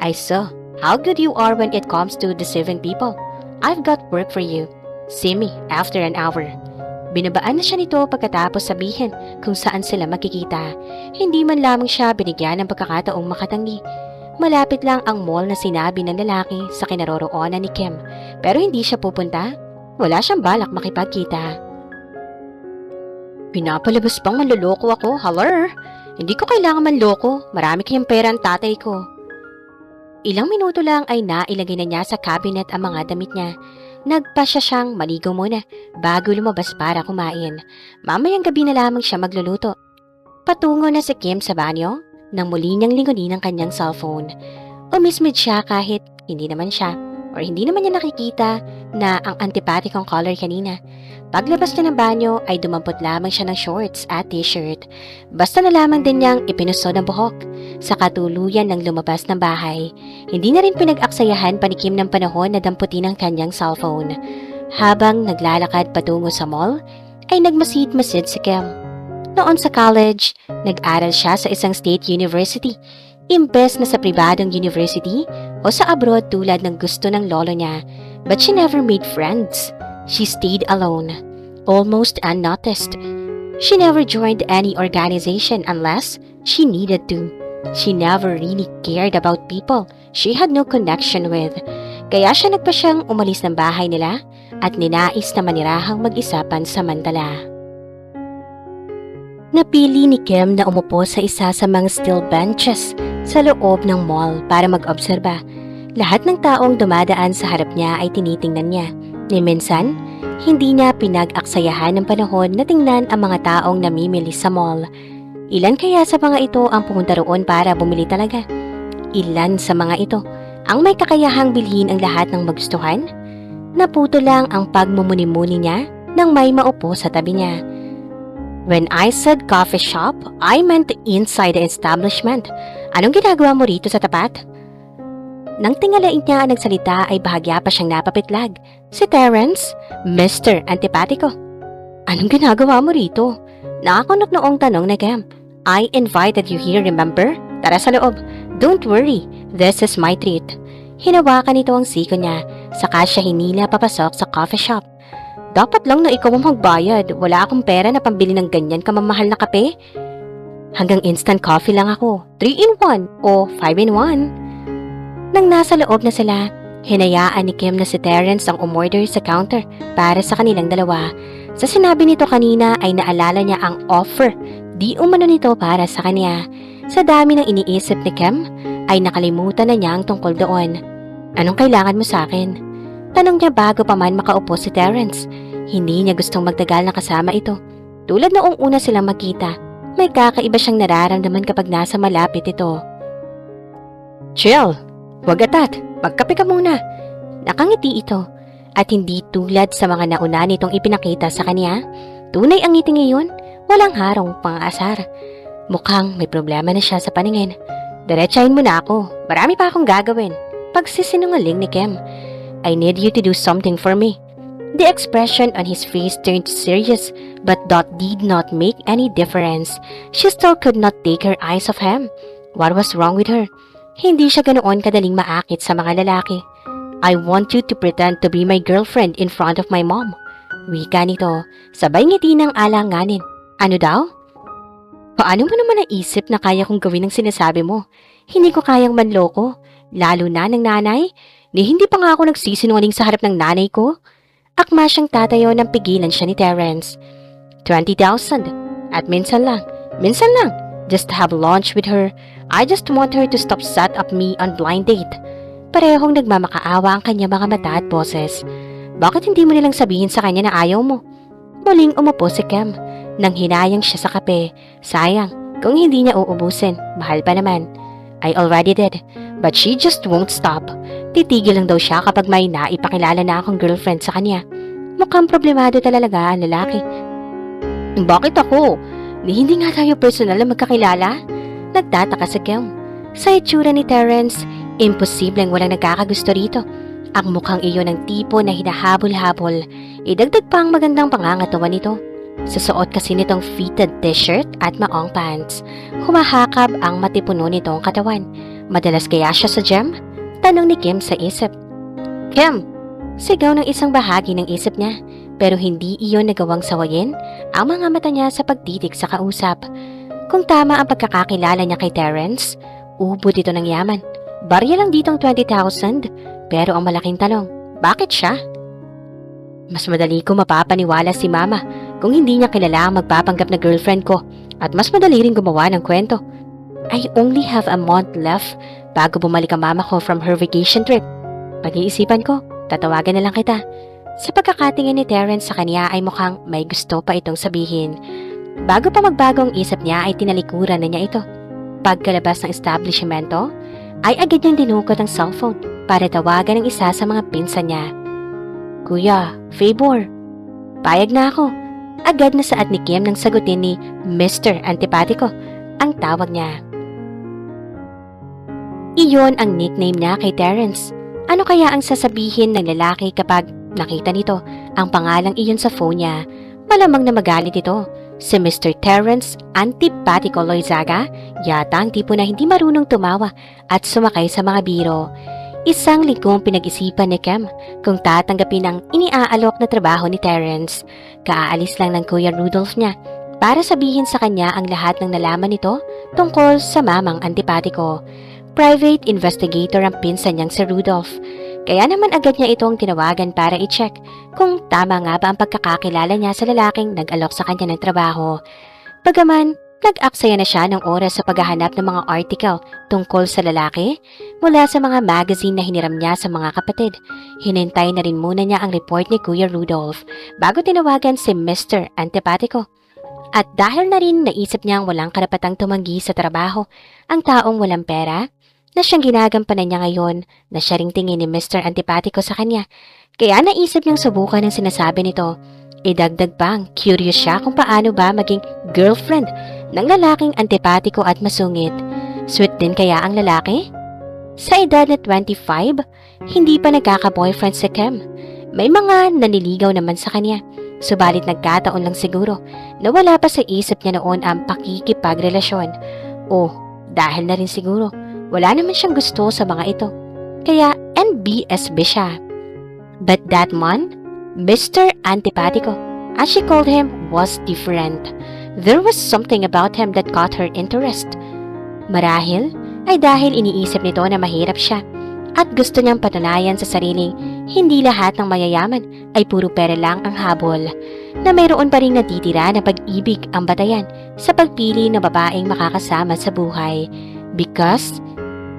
Speaker 1: "I saw how good you are when it comes to deceiving people. I've got work for you. See me after an hour." Binabaan na siya nito pagkatapos sabihin kung saan sila makikita. Hindi man lamang siya binigyan ng pagkakataong makatanggi. Malapit lang ang mall na sinabi ng lalaki sa kinaroroonan ni Kim, pero hindi siya pupunta. Wala siyang balak makipagkita. "Pinapalabas pang manloloko ako, halar? Hindi ko kailangan manloko, marami kayang pera ang tatay ko." Ilang minuto lang ay nailagay na niya sa cabinet ang mga damit niya. Nagpasya siyang maligo muna bago lumabas para kumain. Mamayang gabi na lamang siya magluluto. Patungo na si Kim sa banyo nang muli niyang lingunin ang kanyang cellphone. Umismid siya kahit hindi naman siya or hindi naman niya nakikita na ang antipatikong color kanina. Paglabas niya ng banyo ay dumampot lamang siya ng shorts at t-shirt. Basta na lamang din niyang ipinusod ang buhok. Sa katuluyan ng lumabas ng bahay, hindi na rin pinag-aksayahan pa ni Kim ng panahon na damputin ang kanyang cellphone. Habang naglalakad patungo sa mall, ay nagmasid-masid si Kim. Noon sa college, nag-aral siya sa isang state university. Imbes na sa pribadong university o sa abroad tulad ng gusto ng lolo niya. But she never made friends. She stayed alone, almost unnoticed. She never joined any organization unless she needed to. She never really cared about people she had no connection with. Kaya siya nagpasyang umalis ng bahay nila at ninais na manirahang mag-isa pansamantala. Napili ni Kim na umupo sa isa sa mga steel benches sa loob ng mall para mag-obserba. Lahat ng taong dumadaan sa harap niya ay tinitingnan niya. Ni minsan, hindi niya pinag-aksayahan ng panahon na tingnan ang mga taong namimili sa mall. Ilan kaya sa mga ito ang pumunta roon para bumili talaga? Ilan sa mga ito ang may kakayahang bilhin ang lahat ng magustuhan? Naputo lang ang pagmumuni-muni niya nang may maupo sa tabi niya. When I said coffee shop, I meant inside the establishment. Anong ginagawa mo rito sa tapat? Nang tingalain niya ang nagsalita ay bahagya pa siyang napapitlag. Si Terrence, Mr. Antipatico. Anong ginagawa mo rito? Nakakunot noong tanong ni Cam. I invited you here, remember? Tara sa loob. Don't worry, this is my treat. Hinawakan nito ang siko niya, saka siya hinila papasok sa coffee shop. Dapat lang na ikaw ang magbayad. Wala akong pera na pambili ng ganyan kamamahal na kape. Hanggang instant coffee lang ako. 3-in-1 o 5-in-1. Nang nasa loob na sila, hinayaan ni Kim na si Terrence ang umorder sa counter para sa kanilang dalawa. Sa sinabi nito kanina ay naalala niya ang offer di umano nito para sa kanya. Sa dami ng iniisip ni Kim ay nakalimutan na niya ang tungkol doon. Anong kailangan mo sa akin? Tanong niya bago pa man makaupo si Terrence. Hindi niya gustong magtagal na kasama ito. Tulad noong una silang magkita, may kakaiba siyang nararamdaman kapag nasa malapit ito. Chill! Huwag atat! Magkape ka muna! Nakangiti ito at hindi tulad sa mga nauna nitong ipinakita sa kanya. Tunay ang ngiti ngayon, walang harong pang-asar. Mukhang may problema na siya sa paningin. Diretsahin mo na ako, marami pa akong gagawin. Pagsisinungaling ni Kim. I need you to do something for me. The expression on his face turned serious, but that did not make any difference. She still could not take her eyes off him. What was wrong with her? Hindi siya ganoon kadaling maakit sa mga lalaki. I want you to pretend to be my girlfriend in front of my mom. Wika nito, sabay ngiti ng alanganin. Ano daw? Paano mo naman naisip na kaya kong gawin ang sinasabi mo? Hindi ko kayang manloko, lalo na ng nanay. Ni hindi pa nga ako nagsisinungaling sa harap ng nanay ko. Akma siyang tatayo nang pigilan siya ni Terrence. 20,000. At minsan lang, just to have lunch with her. I just want her to stop set up me on blind date. Parehong nagmamakaawa ang kanya mga mata at boses. Bakit hindi mo nilang sabihin sa kanya na ayaw mo? Muling umupo si Cam. Nang hinayang siya sa kape. Sayang, kung hindi niya uubusin, mahal pa naman. I already did, but she just won't stop. Titigil lang daw siya kapag may naipakilala na akong girlfriend sa kanya. Mukhang problemado talaga ang lalaki. Bakit ako? Hindi nga tayo personal na magkakilala? Nagtataka si Kim. Sa itsura ni Terrence, imposibleng walang nagkakagusto rito. Ang mukhang iyon ng tipo na hinahabol-habol. Idagdag pa ang magandang pangangatawan nito. Sa suot kasi nitong fitted t-shirt at maong pants, humahakab ang matipuno nitong katawan. Madalas kaya siya sa gym? Tanong ni Kim sa isip. Kim! Sigaw ng isang bahagi ng isip niya, pero hindi iyon nagawang sawayin ang mga mata niya sa pagtitig sa kausap. Kung tama ang pagkakakilala niya kay Terrence, ubod ito ng yaman. Barya lang ditong 20,000, pero ang malaking tanong, bakit siya? Mas madali ko mapapaniwala si Mama kung hindi niya kilala ang magpapanggap na girlfriend ko at mas madali rin gumawa ng kwento. I only have a month left bago bumalik ang mama ko from her vacation trip. Pag-iisipan ko, tatawagan na lang kita. Sa pagkakatingin ni Terrence sa kanya ay mukhang may gusto pa itong sabihin. Bago pa magbago ang isip niya ay tinalikuran na niya ito. Pagkalabas ng establishmento, ay agad niyang dinukot ang cellphone para tawagan ang isa sa mga pinsan niya. Kuya, favor. Payag na ako. Agad na saad ni Kim nang sagutin ni Mr. Antipatico ang tawag niya. Iyon ang nickname niya kay Terrence. Ano kaya ang sasabihin ng lalaki kapag nakita nito ang pangalang iyon sa phone niya? Malamang na magalit ito. Si Mr. Terrence Antipatico Loizaga, yata ang tipo na hindi marunong tumawa at sumakay sa mga biro. Isang linggong pinag-isipan ni Kim kung tatanggapin ang iniaalok na trabaho ni Terrence. Kaalis lang ng Kuya Rudolph niya para sabihin sa kanya ang lahat ng nalaman nito tungkol sa mamang Antipatico. Private investigator ang pinsan niyang si Rudolph. Kaya naman agad niya itong tinawagan para i-check kung tama nga ba ang pagkakakilala niya sa lalaking nag-alok sa kanya ng trabaho. Bagaman Nag-aksaya na siya ng oras sa paghahanap ng mga article tungkol sa lalaki mula sa mga magazine na hiniram niya sa mga kapatid. Hinintay na rin muna niya ang report ni Kuya Rudolph bago tinawagan si Mr. Antipatico. At dahil na rin naisip niyang walang karapatang tumanggi sa trabaho ang taong walang pera, na siyang ginagampanan niya ngayon na siya ring tingin ni Mr. Antipatico sa kanya. Kaya naisip niyang subukan ang sinasabi nito. Idagdag pang curious siya kung paano ba maging girlfriend ng lalaking antipatiko at masungit. Sweet din kaya ang lalaki? Sa edad na 25, hindi pa nagkaka-boyfriend si Kim. May mga naniligaw naman sa kanya. Subalit nagkataon lang siguro na wala pa sa isip niya noon ang pakikipagrelasyon. O dahil na rin siguro, wala naman siyang gusto sa mga ito. Kaya NBSB siya. But that man, Mr. Antipatico, as she called him, was different. There was something about him that caught her interest. Marahil ay dahil iniisip nito na mahirap siya at gusto niyang patunayan sa sariling hindi lahat ng mayayaman ay puro pera lang ang habol, na mayroon pa rin natitira na pag-ibig ang batayan sa pagpili ng babaeng makakasama sa buhay. Because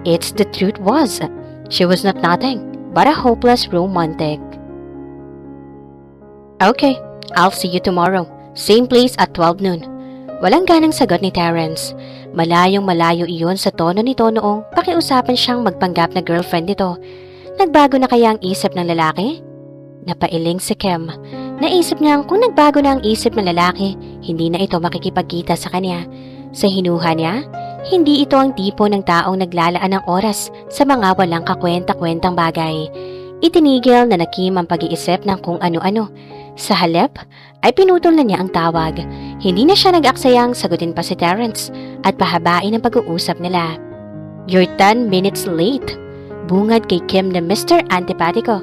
Speaker 1: it's the truth was, she was not nothing but a hopeless romantic. Okay, I'll see you tomorrow. Same place at 12 noon. Walang ganang sagot ni Terrence. Malayong malayo iyon sa tono nito noong pakiusapan siyang magpanggap na girlfriend nito. Nagbago na kaya ang isip ng lalaki? Napailing si Kim. Naisip niyang kung nagbago na ang isip ng lalaki, hindi na ito makikipagkita sa kanya. Sa hinuha niya, hindi ito ang tipo ng taong naglalaan ng oras sa mga walang kakwenta-kwentang bagay. Itinigil na Kim ang pag-iisip ng kung ano-ano. Sa halip, ay pinutol na niya ang tawag. Hindi na siya nag-aksayang sagutin pa si Terrence at pahabain ang pag-uusap nila. You're 10 minutes late. Bungad kay Kim na Mr. Antipatico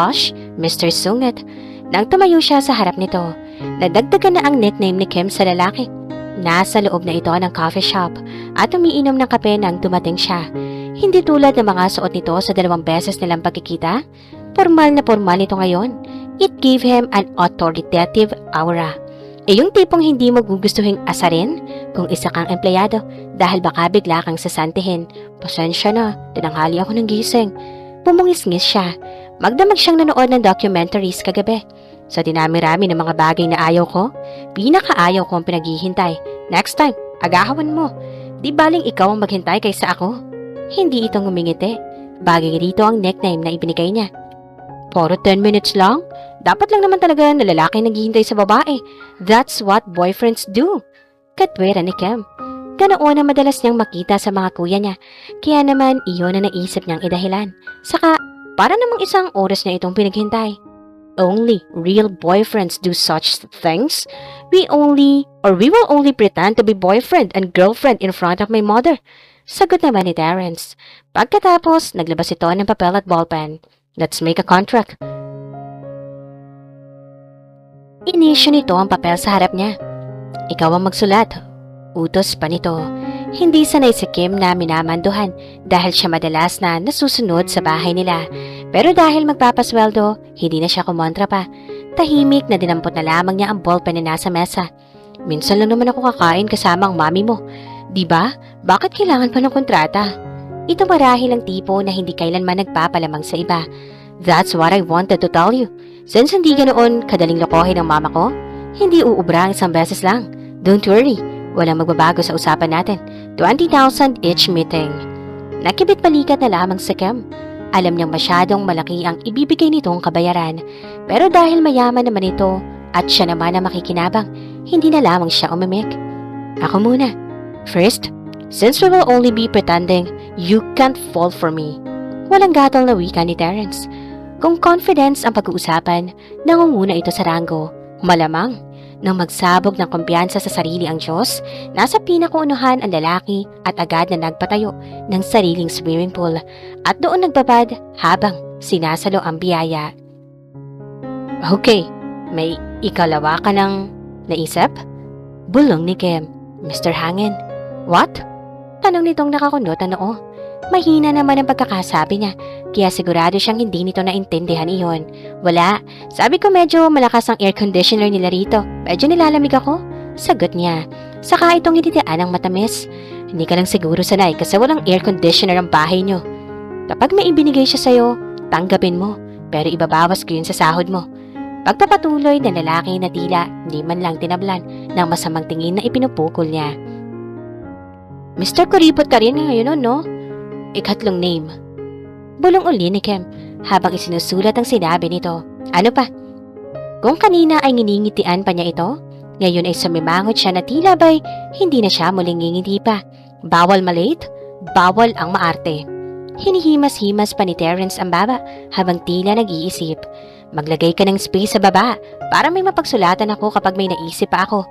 Speaker 1: / Mr. Sungit. Nang tumayo siya sa harap nito, nadagdagan na ang nickname ni Kim sa lalaki. Nasa loob na ito ng coffee shop at umiinom ng kape nang dumating siya. Hindi tulad ng mga suot nito sa 2 beses nilang pagkikita. Formal na formal ito ngayon. It gave him an authoritative aura. Yung tipong hindi mo gugustuhin asarin kung isa kang empleyado dahil baka bigla kang sasantihin. Pasensya na, tinanghali ako ng gising. Pumungis-ngis siya. Magdamag siyang nanood ng documentaries kagabi. Sa dinami-rami ng mga bagay na ayaw ko, pinakaayaw ko ang pinaghihintay. Next time, agahawan mo. Di baling ikaw ang maghintay kaysa ako. Hindi ito ngumingiti. Bagay rito ang nickname na ibinigay niya. Puro 10 minutes lang? Dapat lang naman talaga na lalaki naghihintay sa babae. That's what boyfriends do. Katwera ni Kim. Ganoon na madalas niyang makita sa mga kuya niya. Kaya naman iyon na naisip niyang idahilan. Saka, para namang isang oras niya itong pinaghintay. Only real boyfriends do such things. We will only pretend to be boyfriend and girlfriend in front of my mother. Sagot naman ni Terrence. Pagkatapos, naglabas ito ng papel at ballpen. Let's make a contract. Inisyo nito ang papel sa harap niya. Ikaw ang magsulat. Utos pa nito. Hindi sanay si Kim na minamanduhan dahil siya madalas na nasusunod sa bahay nila. Pero dahil magpapasweldo, hindi na siya kumontra pa. Tahimik na dinampot na lamang niya ang ballpen na nasa mesa. Minsan lang naman ako kakain kasama ang mami mo. Diba? Bakit kailangan pa ng kontrata? Ito marahil ang tipo na hindi kailanman nagpapalamang sa iba. That's what I wanted to tell you. Since hindi ganoon kadaling lokohin ng mama ko, hindi uubra ang isang beses lang. Don't worry, walang magbabago sa usapan natin. 20,000 each meeting. Nakibit palikat na lamang si Kim. Alam niyang masyadong malaki ang ibibigay nitong kabayaran. Pero dahil mayaman naman ito at siya naman ang makikinabang, hindi na lamang siya umimik. Ako muna. First, since we will only be pretending, you can't fall for me. Walang gatol na wika ni Terrence. Kung confidence ang pag-uusapan, nangunguna ito sa rango. Malamang, nang magsabog ng kumpiyansa sa sarili ang Diyos, nasa pinakaunuhan ang lalaki at agad na nagpatayo ng sariling swimming pool at doon nagbabad habang sinasalo ang biyaya. Okay, may ikalawa ka ng naisip? Bulong ni Kim. Mr. Hangin. What? Tanong nitong nakakunot ang noo. Mahina naman ang pagkakasabi niya, kaya sigurado siyang hindi nito naintindihan iyon. Wala, sabi ko medyo malakas ang air conditioner nila rito. Medyo nilalamig ako. Sagot niya. Saka itong hinitian ng matamis. Hindi ka lang siguro sanay kasi walang air conditioner ang bahay nyo. Kapag may ibinigay siya sa'yo, tanggapin mo, pero ibabawas ko yun sa sahod mo. Pagpapatuloy ng lalaki na tila hindi man lang tinablan ng masamang tingin na ipinupukol niya. Mr. Kuripot ka rin ngayon, no? Ikatlong name. Bulong uli ni Kem habang isinusulat ang sinabi nito. Ano pa? Kung kanina ay nginingitian pa niya ito, ngayon ay sumimangot siya na tila ba'y hindi na siya muling ngingiti pa. Bawal malate, bawal ang maarte. Hinihimas-himas pa ni Terence ang baba habang tila nag-iisip. Maglagay ka ng space sa baba para may mapagsulatan ako kapag may naisip pa ako.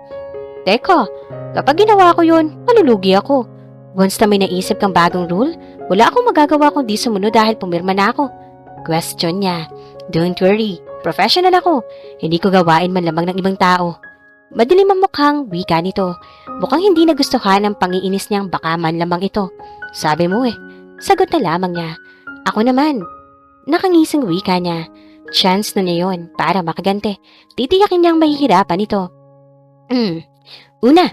Speaker 1: Teka, kapag ginawa ko yun, malulugi ako. Once na may naisip kang bagong rule, wala akong magagawa kundi sumunod dahil pumirma na ako. Question niya. Don't worry, professional ako. Hindi ko gawain man lamang ng ibang tao. Madilim ang mukhang wika nito. Mukhang hindi nagustuhan ang pangiinis niyang baka man lamang ito. Sabi mo sagot na lamang niya. Ako naman. Nakangising wika niya. Chance na niya yun para makagante. Titiyakin niyang mahihirapan ito. Una,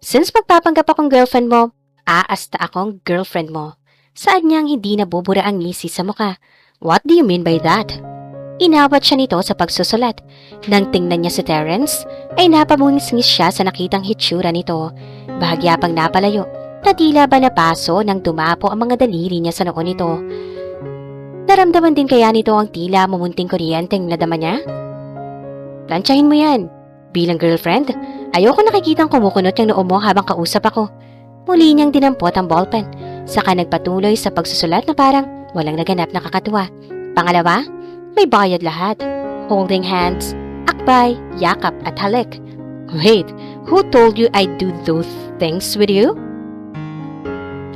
Speaker 1: since magpapanggap akong girlfriend mo, aasta akong girlfriend mo. Saan niyang hindi nabubura ang ngisi sa mukha? What do you mean by that? Inawat siya nito sa pagsusulat. Nang tingnan niya si Terence, ay napamungis-ngis siya sa nakitang hitsura nito. Bahagya pang napalayo, na tila ba napaso nang dumapo ang mga daliri niya sa noon nito. Naramdaman din kaya nito ang tila mumunting kuryenteng nadama niya? Plantsahin mo yan. Bilang girlfriend, ayoko nakikitang kumukunot yung noo mo habang kausap ako. Muli niyang dinampot ang ballpen, saka nagpatuloy sa pagsusulat na parang walang naganap na kakatuwa. Pangalawa, may bayad lahat. Holding hands, akbay, yakap at halik. Wait, who told you I'd do those things with you?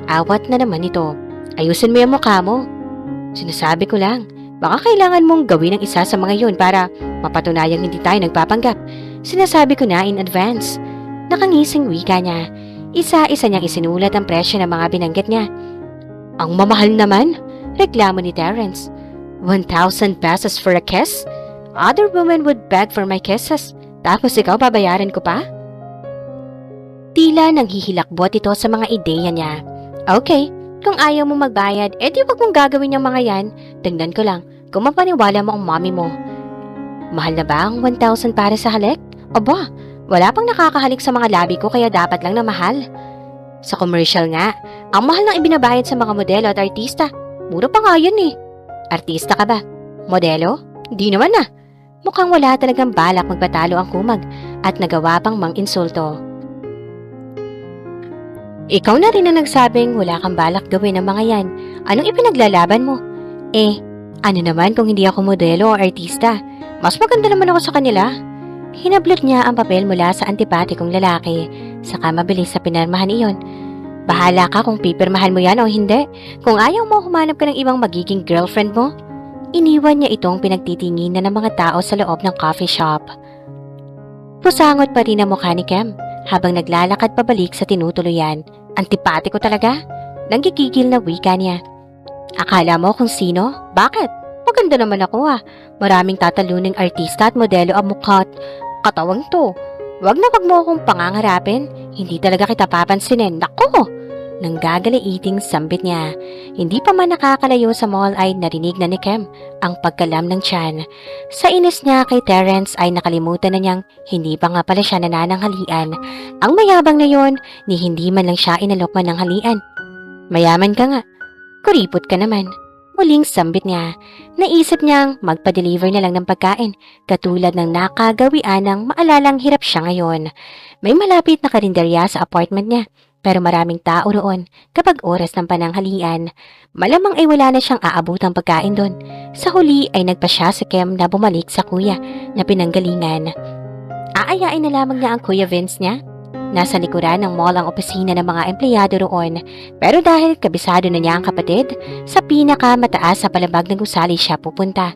Speaker 1: Awat na naman ito. Ayusin mo yung mukha mo. Sinasabi ko lang, baka kailangan mong gawin ang isa sa mga yun para mapatunayang hindi tayo nagpapanggap. Sinasabi ko na in advance. Nakangising wika niya. Isa-isa niyang isinulat ang presyo ng mga binanggit niya. Ang mamahal naman, reklamo ni Terence. 1,000 pesos for a kiss? Other women would beg for my kisses. Tapos ikaw babayaran ko pa? Tila nang hihilakbot ito sa mga ideya niya. Okay, kung ayaw mo magbayad, edi wag mong gagawin yung mga yan. Tingnan ko lang kung mapaniwala mo ang mami mo. Mahal na ba ang 1,000 para sa halik? Aba, wala pang nakakahalik sa mga labi ko kaya dapat lang na mahal. Sa commercial nga, ang mahal ng ibinabayad sa mga modelo at artista. Mura pa nga yun Artista ka ba? Modelo? Di naman Mukhang wala talagang balak magpatalo ang kumag at nagawa pang mang-insulto. Ikaw na rin ang nagsabing wala kang balak gawin ang mga yan. Anong ipinaglalaban mo? Ano naman kung hindi ako modelo o artista? Mas maganda naman ako sa kanila. Hinablot niya ang papel mula sa antipatikong lalaki, saka mabilis sa pinirmahan iyon. Bahala ka kung pipirmahan mo yan o hindi. Kung ayaw mo, humanap ka ng ibang magiging girlfriend mo. Iniwan niya itong pinagtitinginan ng mga tao sa loob ng coffee shop. Pusangot pa rin ang mukha ni Kem habang naglalakad pabalik sa tinutuluyan. Antipatiko talaga. Nanggigigil na wika niya. Akala mo kung sino? Bakit? Maganda naman ako Maraming tataluning artista at modelo ang mukha at katawang to. Wag na wag mo akong pangangarapin. Hindi talaga kita papansinin. Nako! Nang gagaliiting sambit niya. Hindi pa man nakakalayo sa mall ay narinig na ni Kem ang pagkalam ng tiyan. Sa inis niya kay Terence ay nakalimutan na niyang hindi pa nga pala siya nanananghalian. Ang mayabang na yon ni hindi man lang siya inalok man ng halian. Mayaman ka nga. Kuripot ka naman. Muling sambit niya. Naisip niyang magpa-deliver na lang ng pagkain katulad ng nakagawian ng maalalang hirap siya ngayon. May malapit na karinderya sa apartment niya. Pero maraming tao roon kapag oras ng pananghalian. Malamang ay wala na siyang aabutang pagkain doon. Sa huli ay nagpa siya si Kem na bumalik sa kuya na pinanggalingan. Aayain na lamang niya ang Kuya Vince niya. Nasa likuran ng mall ang opisina ng mga empleyado roon. Pero dahil kabisado na niya ang kapatid, sa pinakamataas sa palabag ng gusali siya pupunta.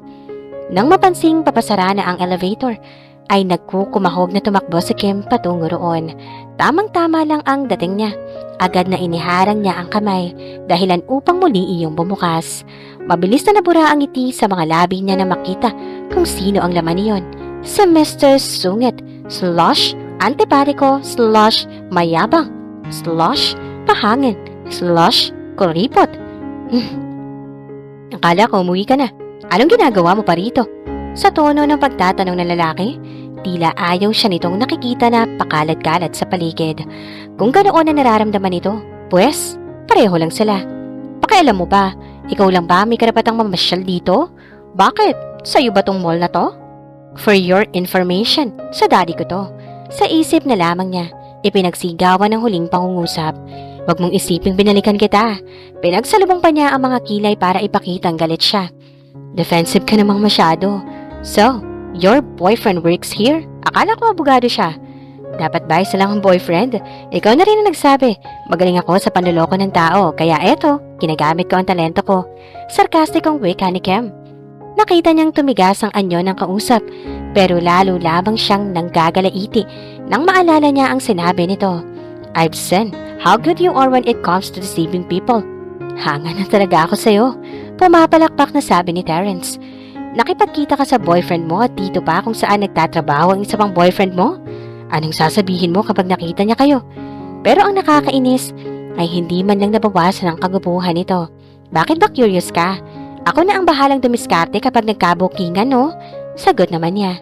Speaker 1: Nang mapansing papasara na ang elevator, ay nagkukumahog na tumakbo si Kim patungo roon. Tamang-tama lang ang dating niya. Agad na iniharang niya ang kamay dahilan upang muli iyong bumukas. Mabilis na nabura ang ngiti sa mga labi niya na makita kung sino ang laman niyon. Si Mr. Sungit, Slush antipatiko / mayabang / pahangin / kuripot. Akala ko umuwi ka na. Anong ginagawa mo pa rito? Sa tono ng pagtatanong ng lalaki, tila ayaw siya nitong nakikita na pakalat-kalat sa paligid. Kung ganoon na nararamdaman nito, pues, pareho lang sila. Pakialam mo ba? Ikaw lang ba may karapatang mamasyal dito? Bakit? Sa'yo ba tong mall na to? For your information, sa daddy ko to. Sa isip na lamang niya, ipinagsigawan ng huling pangungusap. Huwag mong isiping binalikan kita. Pinagsalubong pa niya ang mga kilay para ipakitang galit siya. Defensive ka namang masyado. So, your boyfriend works here? Akala ko abogado siya. Dapat ba isa lang ang boyfriend? Ikaw na rin ang nagsabi. Magaling ako sa panloloko ng tao, kaya eto, ginagamit ko ang talento ko. Sarkastikong wika ni Kem. Nakita niyang tumigas ang anyo ng kausap, pero lalo lamang siyang nanggagalaiti nang maalala niya ang sinabi nito. I've seen how good you are when it comes to deceiving people. Hanga na talaga ako sa'yo. Pumapalakpak na sabi ni Terrence. Nakipagkita ka sa boyfriend mo at dito pa kung saan nagtatrabaho ang isa pang boyfriend mo? Anong sasabihin mo kapag nakita niya kayo? Pero ang nakakainis ay hindi man lang nabawasan ang kagupuhan nito. Bakit ba curious ka? Ako na ang bahalang dumiskarte kapag nagkabukingan, no? Sagot naman niya.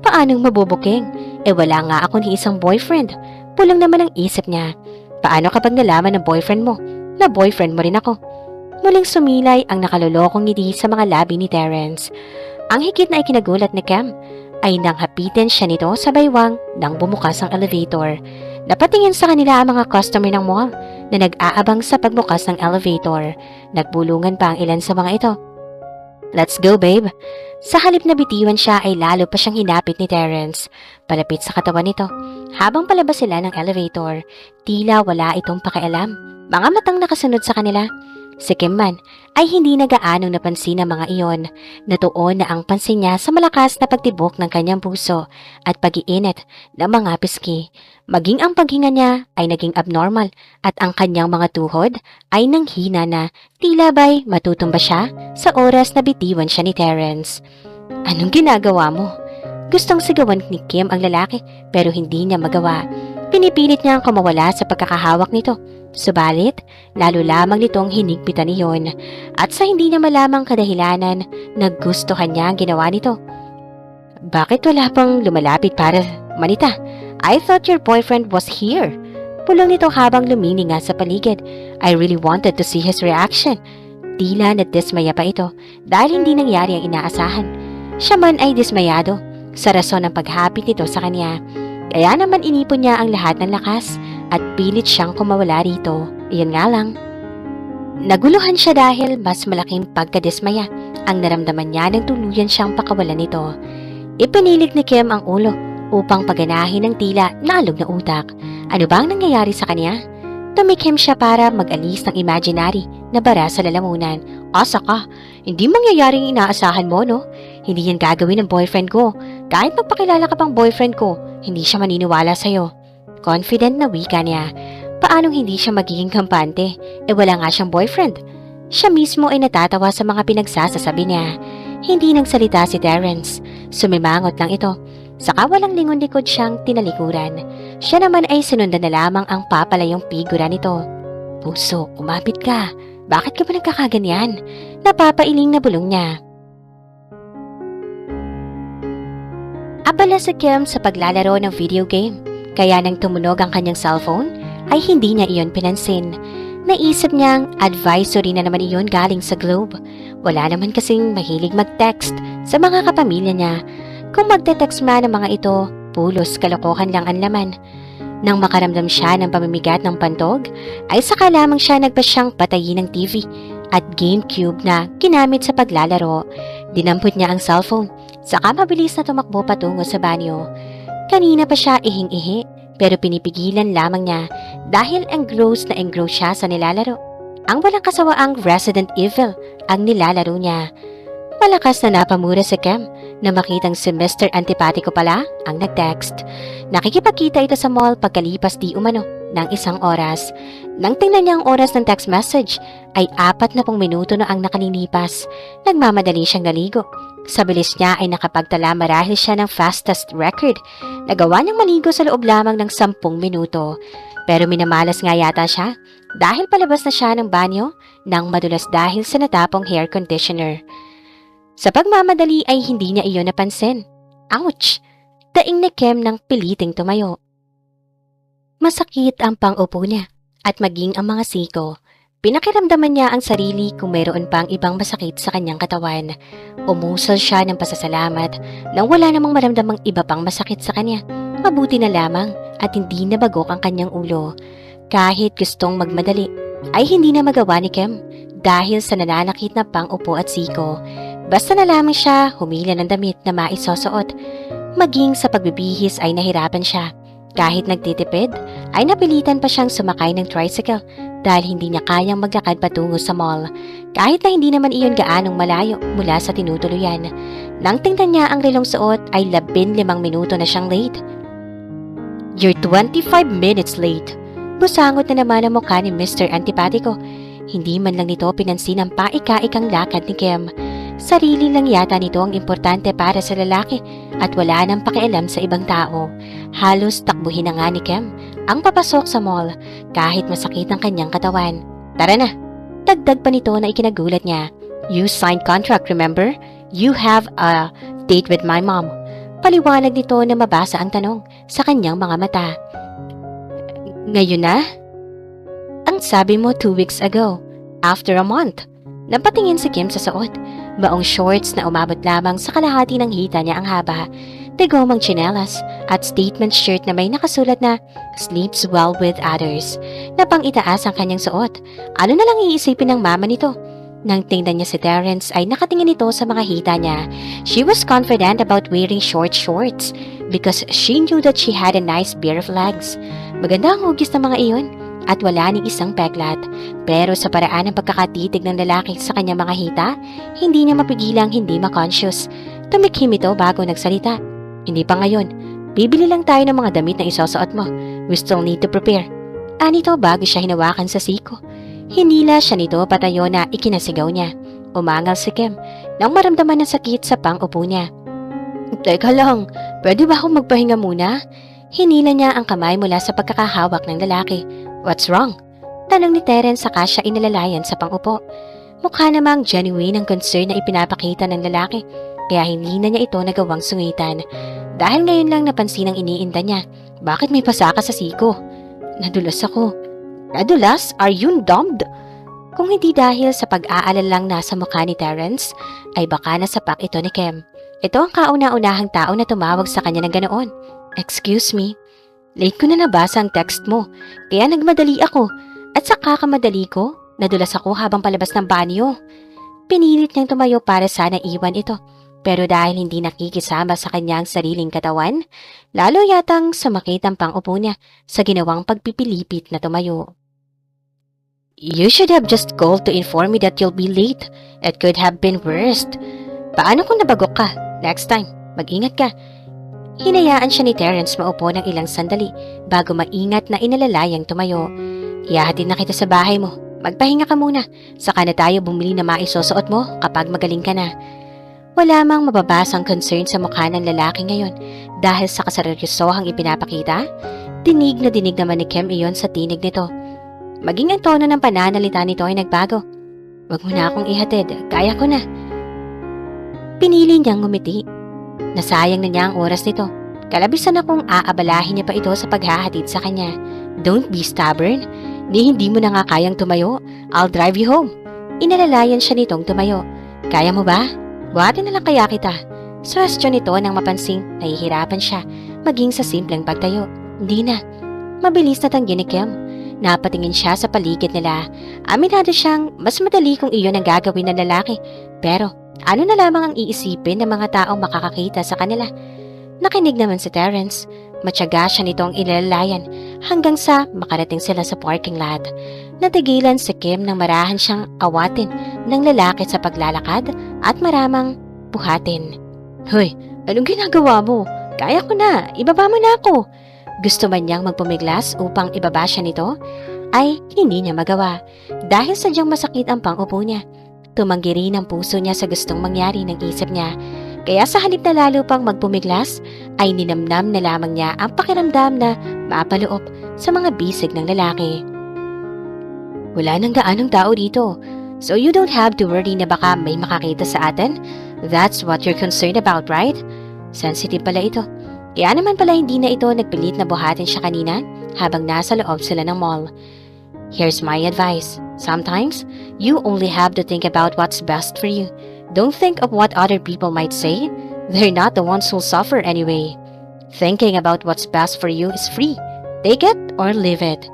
Speaker 1: Paanong mabubuking? Wala nga ako ni isang boyfriend. Pulang naman ang isip niya. Paano kapag nalaman ng boyfriend mo na boyfriend mo rin ako? Muling sumilay ang nakalolokong ngiti sa mga labi ni Terrence. Ang higit na ikinagulat ni Kem ay nang hapitin siya nito sa baywang nang bumukas ang elevator. Napatingin sa kanila ang mga customer ng mall na nag-aabang sa pagbukas ng elevator. Nagbulungan pa ang ilan sa mga ito. Let's go, babe. Sa halip na bitiwan siya ay lalo pa siyang hinapit ni Terrence. Palapit sa katawan nito. Habang palabas sila ng elevator, tila wala itong pakialam. Mga matang nakasunod sa kanila. Si Kim man ay hindi nagaanong napansin ang mga iyon. Natuon na ang pansin niya sa malakas na pagtibok ng kanyang puso at pag-iinit ng mga pisngi. Maging ang paghinga niya ay naging abnormal at ang kanyang mga tuhod ay nanghina na tila ba'y matutumba siya sa oras na bitiwan siya ni Terrence. Anong ginagawa mo? Gustong sigawan ni Kim ang lalaki pero hindi niya magawa. Pinipilit niyang kumawala sa pagkakahawak nito. Subalit, lalo lamang nitong hinigpitan niyon at sa hindi niya malamang kadahilanan, naggustuhan niya ang ginawa nito. Bakit wala pang lumalapit para manita? I thought your boyfriend was here. Pulong nito habang lumilinga sa paligid. I really wanted to see his reaction. Tila nadismaya pa ito dahil hindi nangyari ang inaasahan. Siya man ay dismayado sa rason ng paghapit nito sa kanya. Kaya naman inipon niya ang lahat ng lakas at pilit siyang kumawala rito. Iyon nga lang. Naguluhan siya dahil mas malaking pagkadismaya ang naramdaman niya nang tuluyan siyang pakawalan nito. Ipinilit ni Kim ang ulo upang paganahin ng tila naalog na utak. Ano ba ang nangyayari sa kanya? Tumikim siya para mag-alis ng imaginary na bara sa lalamunan. Asa ka? Hindi mangyayaring inaasahan mo, no? Hindi yan gagawin ng boyfriend ko. Kahit magpakilala ka pang boyfriend ko, hindi siya maniniwala sa'yo. Confident na wika niya. Paanong hindi siya magiging kampante? Wala nga siyang boyfriend. Siya mismo ay natatawa sa mga pinagsasasabi niya. Hindi nagsalita si Terrence. Sumimangot lang ito. Saka walang lingon-likod siyang tinalikuran. Siya naman ay sinundan na lamang ang papalayong figura nito. Puso, kumapit ka. Bakit ka ba nagkakaganyan? Napapailing na bulong niya. Abala si Kim sa paglalaro ng video game. Kaya nang tumunog ang kanyang cellphone, ay hindi niya iyon pinansin. Naisip niyang advisory na naman iyon galing sa Globe. Wala naman kasing mahilig mag-text sa mga kapamilya niya. Kung magte-text man ang mga ito, pulos kalokohan lang ang laman. Nang makaramdam siya ng pamimigat ng pantog, ay saka lamang siya nagpasyang patayin ng TV at GameCube na ginamit sa paglalaro. Dinampot niya ang cellphone, saka mabilis na tumakbo patungo sa banyo. Kanina pa siya ihing-ihi, pero pinipigilan lamang niya dahil engrossed na engrossed siya sa nilalaro. Ang walang kasawaang Resident Evil ang nilalaro niya. Malakas na napamura si Kem na makitang si Mr. Antipatiko pala ang nag-text. Nakikipagkita ito sa mall pagkalipas di umano ng 1 oras. Nang tingnan niya ang oras ng text message, ay 40 minuto na ang nakalilipas. Nagmamadali siyang naligo Sa bilis niya ay nakapagtala marahil siya ng fastest record. Nagawa niyang maligo sa loob lamang ng 10 minuto. Pero minamalas nga yata siya dahil palabas na siya ng banyo nang madulas dahil sa natapong hair conditioner. Sa pagmamadali ay hindi niya iyon napansin. Ouch! Daing ni Kim nang piliting tumayo. Masakit ang pang-upo niya at maging ang mga siko. Pinakiramdaman niya ang sarili kung mayroon pang ibang masakit sa kanyang katawan. Umusal siya ng pasasalamat nang wala namang maramdamang iba pang masakit sa kanya. Mabuti na lamang at hindi nabagok ang kanyang ulo. Kahit gustong magmadali, ay hindi na magawa ni Kim dahil sa nananakit na pang-upo at siko. Basta na lamang siya humila ng damit na maisusuot. Maging sa pagbibihis ay nahirapan siya. Kahit nagtitipid, ay napilitan pa siyang sumakay ng tricycle dahil hindi niya kayang maglakad patungo sa mall. Kahit na hindi naman iyon gaanong malayo mula sa tinutuluyan. Nang tingnan niya ang relong suot ay 15 minuto na siyang late. "You're 25 minutes late." Busangot na naman ang mukha ni Mr. Antipatico. Hindi man lang nito pinansin ang paika-ikang lakad ni Kim. Sarili lang yata nito ang importante para sa lalaki at wala nang pakialam sa ibang tao. Halos takbuhin na nga ni Kim ang papasok sa mall kahit masakit ang kanyang katawan. "Tara na." Dagdag pa nito na ikinagulat niya. "You signed contract, remember? You have a date with my mom." Paliwanag nito na mabasa ang tanong sa kanyang mga mata. "Ngayon na?" "Ang sabi mo 2 weeks ago. After a month." Napatingin si Kim sa suot. Maong shorts na umabot lamang sa kalahati ng hita niya ang haba, tigomang tsinelas at statement shirt na may nakasulat na "Sleeps well with others" na pang itaas ang kanyang suot. Ano na lang iisipin ng mama nito? Nang tingnan niya si Terrence ay nakatingin ito sa mga hita niya. She was confident about wearing short shorts because she knew that she had a nice pair of legs. Maganda ang hugis ng mga iyon at wala ning isang peklat. Pero sa paraan ng pagkakatitig ng lalaki sa kanyang mga hita, hindi niya mapigilang hindi ma-conscious. Tumikhim ito bago nagsalita. "Hindi pa ngayon. Bibili lang tayo ng mga damit na isusuot mo. We still need to prepare." Anito bago siya hinawakan sa siko. Hinila siya nito patayo na ikinasigaw niya. Umangal si Kim nang maramdaman ng sakit sa pang-upo niya. "Teka lang, pwede ba akong magpahinga muna?" Hinila niya ang kamay mula sa pagkakahawak ng lalaki. "What's wrong?" Tanong ni Terence saka siya inalalayan sa pang-upo. Mukha namang genuine ang concern na ipinapakita ng lalaki, kaya hindi na niya ito nagawang sungitan. Dahil ngayon lang napansin ang iniinda niya. "Bakit may pasaka sa siko?" "Nadulas ako." "Nadulas? Are you dumbed?" Kung hindi dahil sa pag-aalala lang nasa mukha ni Terence, ay baka nasapak ito ni Kim. Ito ang kauna-unahang tao na tumawag sa kanya ng ganoon. "Excuse me, late ko na nabasa ang text mo, kaya nagmadali ako. At sa kakamadali ko, nadulas ako habang palabas ng banyo." Pinilit niyang tumayo para sana iwan ito. Pero dahil hindi nakikisama sa kanyang sariling katawan, lalo yatang sumakit ang pang-upo niya sa ginawang pagpipilipit na tumayo. "You should have just called to inform me that you'll be late. It could have been worse. Paano kung nabagok ka? Next time, mag-ingat ka." Hinayaan siya ni Terence maupo ng ilang sandali bago maingat na inalalayang tumayo. "Ihahatid na kita sa bahay mo. Magpahinga ka muna. Saka na tayo bumili na maisusuot mo kapag magaling ka na." Wala mang mababasang concern sa mukha ng lalaki ngayon dahil sa kaseryosohang ipinapakita. Dinig na dinig naman ni Kim iyon sa tinig nito. Maging ang tono ng pananalita nito ay nagbago. "Wag mo na akong ihatid. Kaya ko na." Pinili niyang ngumiti. Nasayang na niya ang oras nito. Kalabisan akong aabalahin niya pa ito sa paghahatid sa kanya. "Don't be stubborn. Hindi mo na nga kayang tumayo. I'll drive you home." Inalalayan siya nitong tumayo. "Kaya mo ba? Buhatin na lang kaya kita." Suwestyon nito nang mapansing nahihirapan siya maging sa simpleng pagtayo. "Hindi na." Mabilis na tanggi ni Kim. Napatingin siya sa paligid nila. Aminado siyang mas madali kung iyon ang gagawin ng lalaki. Pero ano na lamang ang iisipin ng mga taong makakakita sa kanila? Nakinig naman si Terence. Matyaga siya nitong inilalayan hanggang sa makarating sila sa parking lot. Natigilan si Kim nang marahan siyang awatin ng lalaki sa paglalakad at maramang buhatin. "Hoy, anong ginagawa mo? Kaya ko na, ibaba mo na ako." Gusto man niyang magpumiglas upang ibaba siya nito, ay hindi niya magawa dahil sadyang masakit ang pang-upo niya. Tumanggi rin ang puso niya sa gustong mangyari ng isip niya. Kaya sa halip na lalo pang magpumiglas, ay ninamnam na lamang niya ang pakiramdam na mapaloob sa mga bisig ng lalaki. Wala nang gaanong tao dito, so you don't have to worry na baka may makakita sa atin. That's what you're concerned about, right? Sensitive pala ito. Kaya naman pala hindi na ito nagpilit na buhatin siya kanina habang nasa loob sila ng mall. Here's my advice. Sometimes, you only have to think about what's best for you. Don't think of what other people might say. They're not the ones who'll suffer anyway. Thinking about what's best for you is free. Take it or leave it.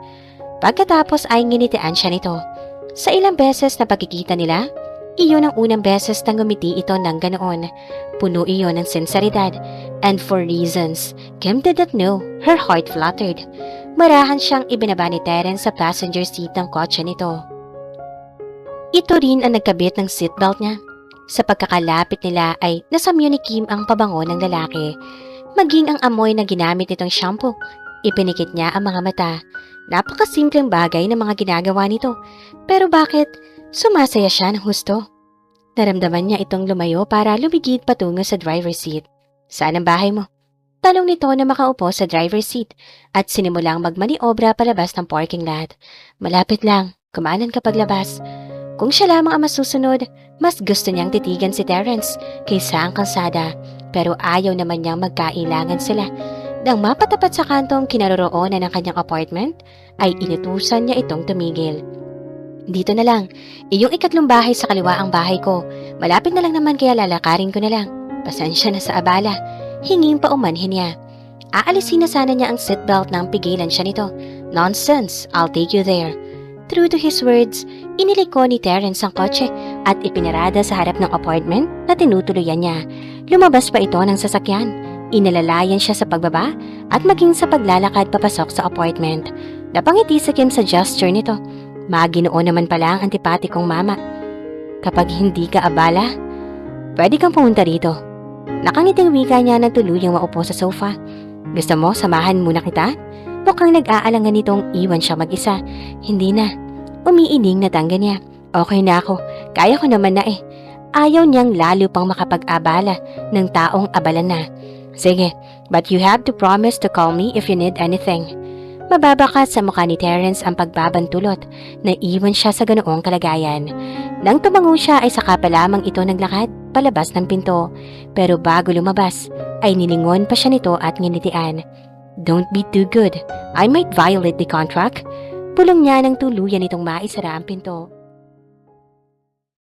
Speaker 1: Pagkatapos ay nginitian siya nito. Sa ilang beses na pagkikita nila, iyon ang unang beses na ngumiti ito ng ganoon. Puno iyon ng sinseridad. And for reasons Kim didn't know, her heart fluttered. Marahan siyang ibinaba ni Terence sa passenger seat ng kotse nito. Ito rin ang nagkabit ng seatbelt niya. Sa pagkakalapit nila ay nasamyo ni Kim ang pabango ng lalaki. Maging ang amoy na ginamit nitong shampoo. Ipinikit niya ang mga mata. Napakasimpleng bagay na mga ginagawa nito. Pero bakit sumasaya siya ng husto? Naramdaman niya itong lumayo para lumigid patungo sa driver's seat. Saan ang bahay mo? Tanong nito na makaupo sa driver's seat at sinimulang magmaniobra palabas ng parking lot. Malapit lang, kumanan kapag labas. Kung siya lamang ang masusunod, mas gusto niyang titigan si Terence kaysa ang kalsada, pero ayaw naman niyang magkailangan sila. Nang mapatapat sa kantong kinaroroonan ng kanyang apartment, ay inutusan niya itong tumigil. Dito na lang, iyong ikatlong bahay sa kaliwa ang bahay ko. Malapit na lang naman kaya lalakarin ko na lang. Pasensya na sa abala. Hinging pa umanhin niya. Aalisin na sana niya ang seatbelt nang pigilan siya nito. Nonsense, I'll take you there. True to his words, iniliko ni Terence ang kotse at ipinarada sa harap ng apartment na tinutuluyan niya. Lumabas pa ito ng sasakyan. Inalalayan siya sa pagbaba at maging sa paglalakad papasok sa apartment. Napangiti si Kim sa gesture nito. Maginoo naman pala ang antipatikong mama. Kapag hindi ka abala, pwede kang pumunta rito. Nakangiting wika niya ng tuluyang maupo sa sofa. Gusto mo samahan muna kita? Mukhang nag-aalangan nitong iwan siya mag-isa. Hindi na. Umiining na tangga niya. Okay na ako. Kaya ko naman na eh. Ayaw niyang lalo pang makapag-abala ng taong abala na. Sige, but you have to promise to call me if you need anything. Mababakat sa mukha ni Terence ang pagbabantulot na iwan siya sa ganoong kalagayan. Nang tumango siya ay saka pa lamang ito naglakad palabas ng pinto. Pero bago lumabas ay nilingon pa siya nito at nginitian. Don't be too good. I might violate the contract. Pulong niya nang tuluyan itong maisara ang pinto.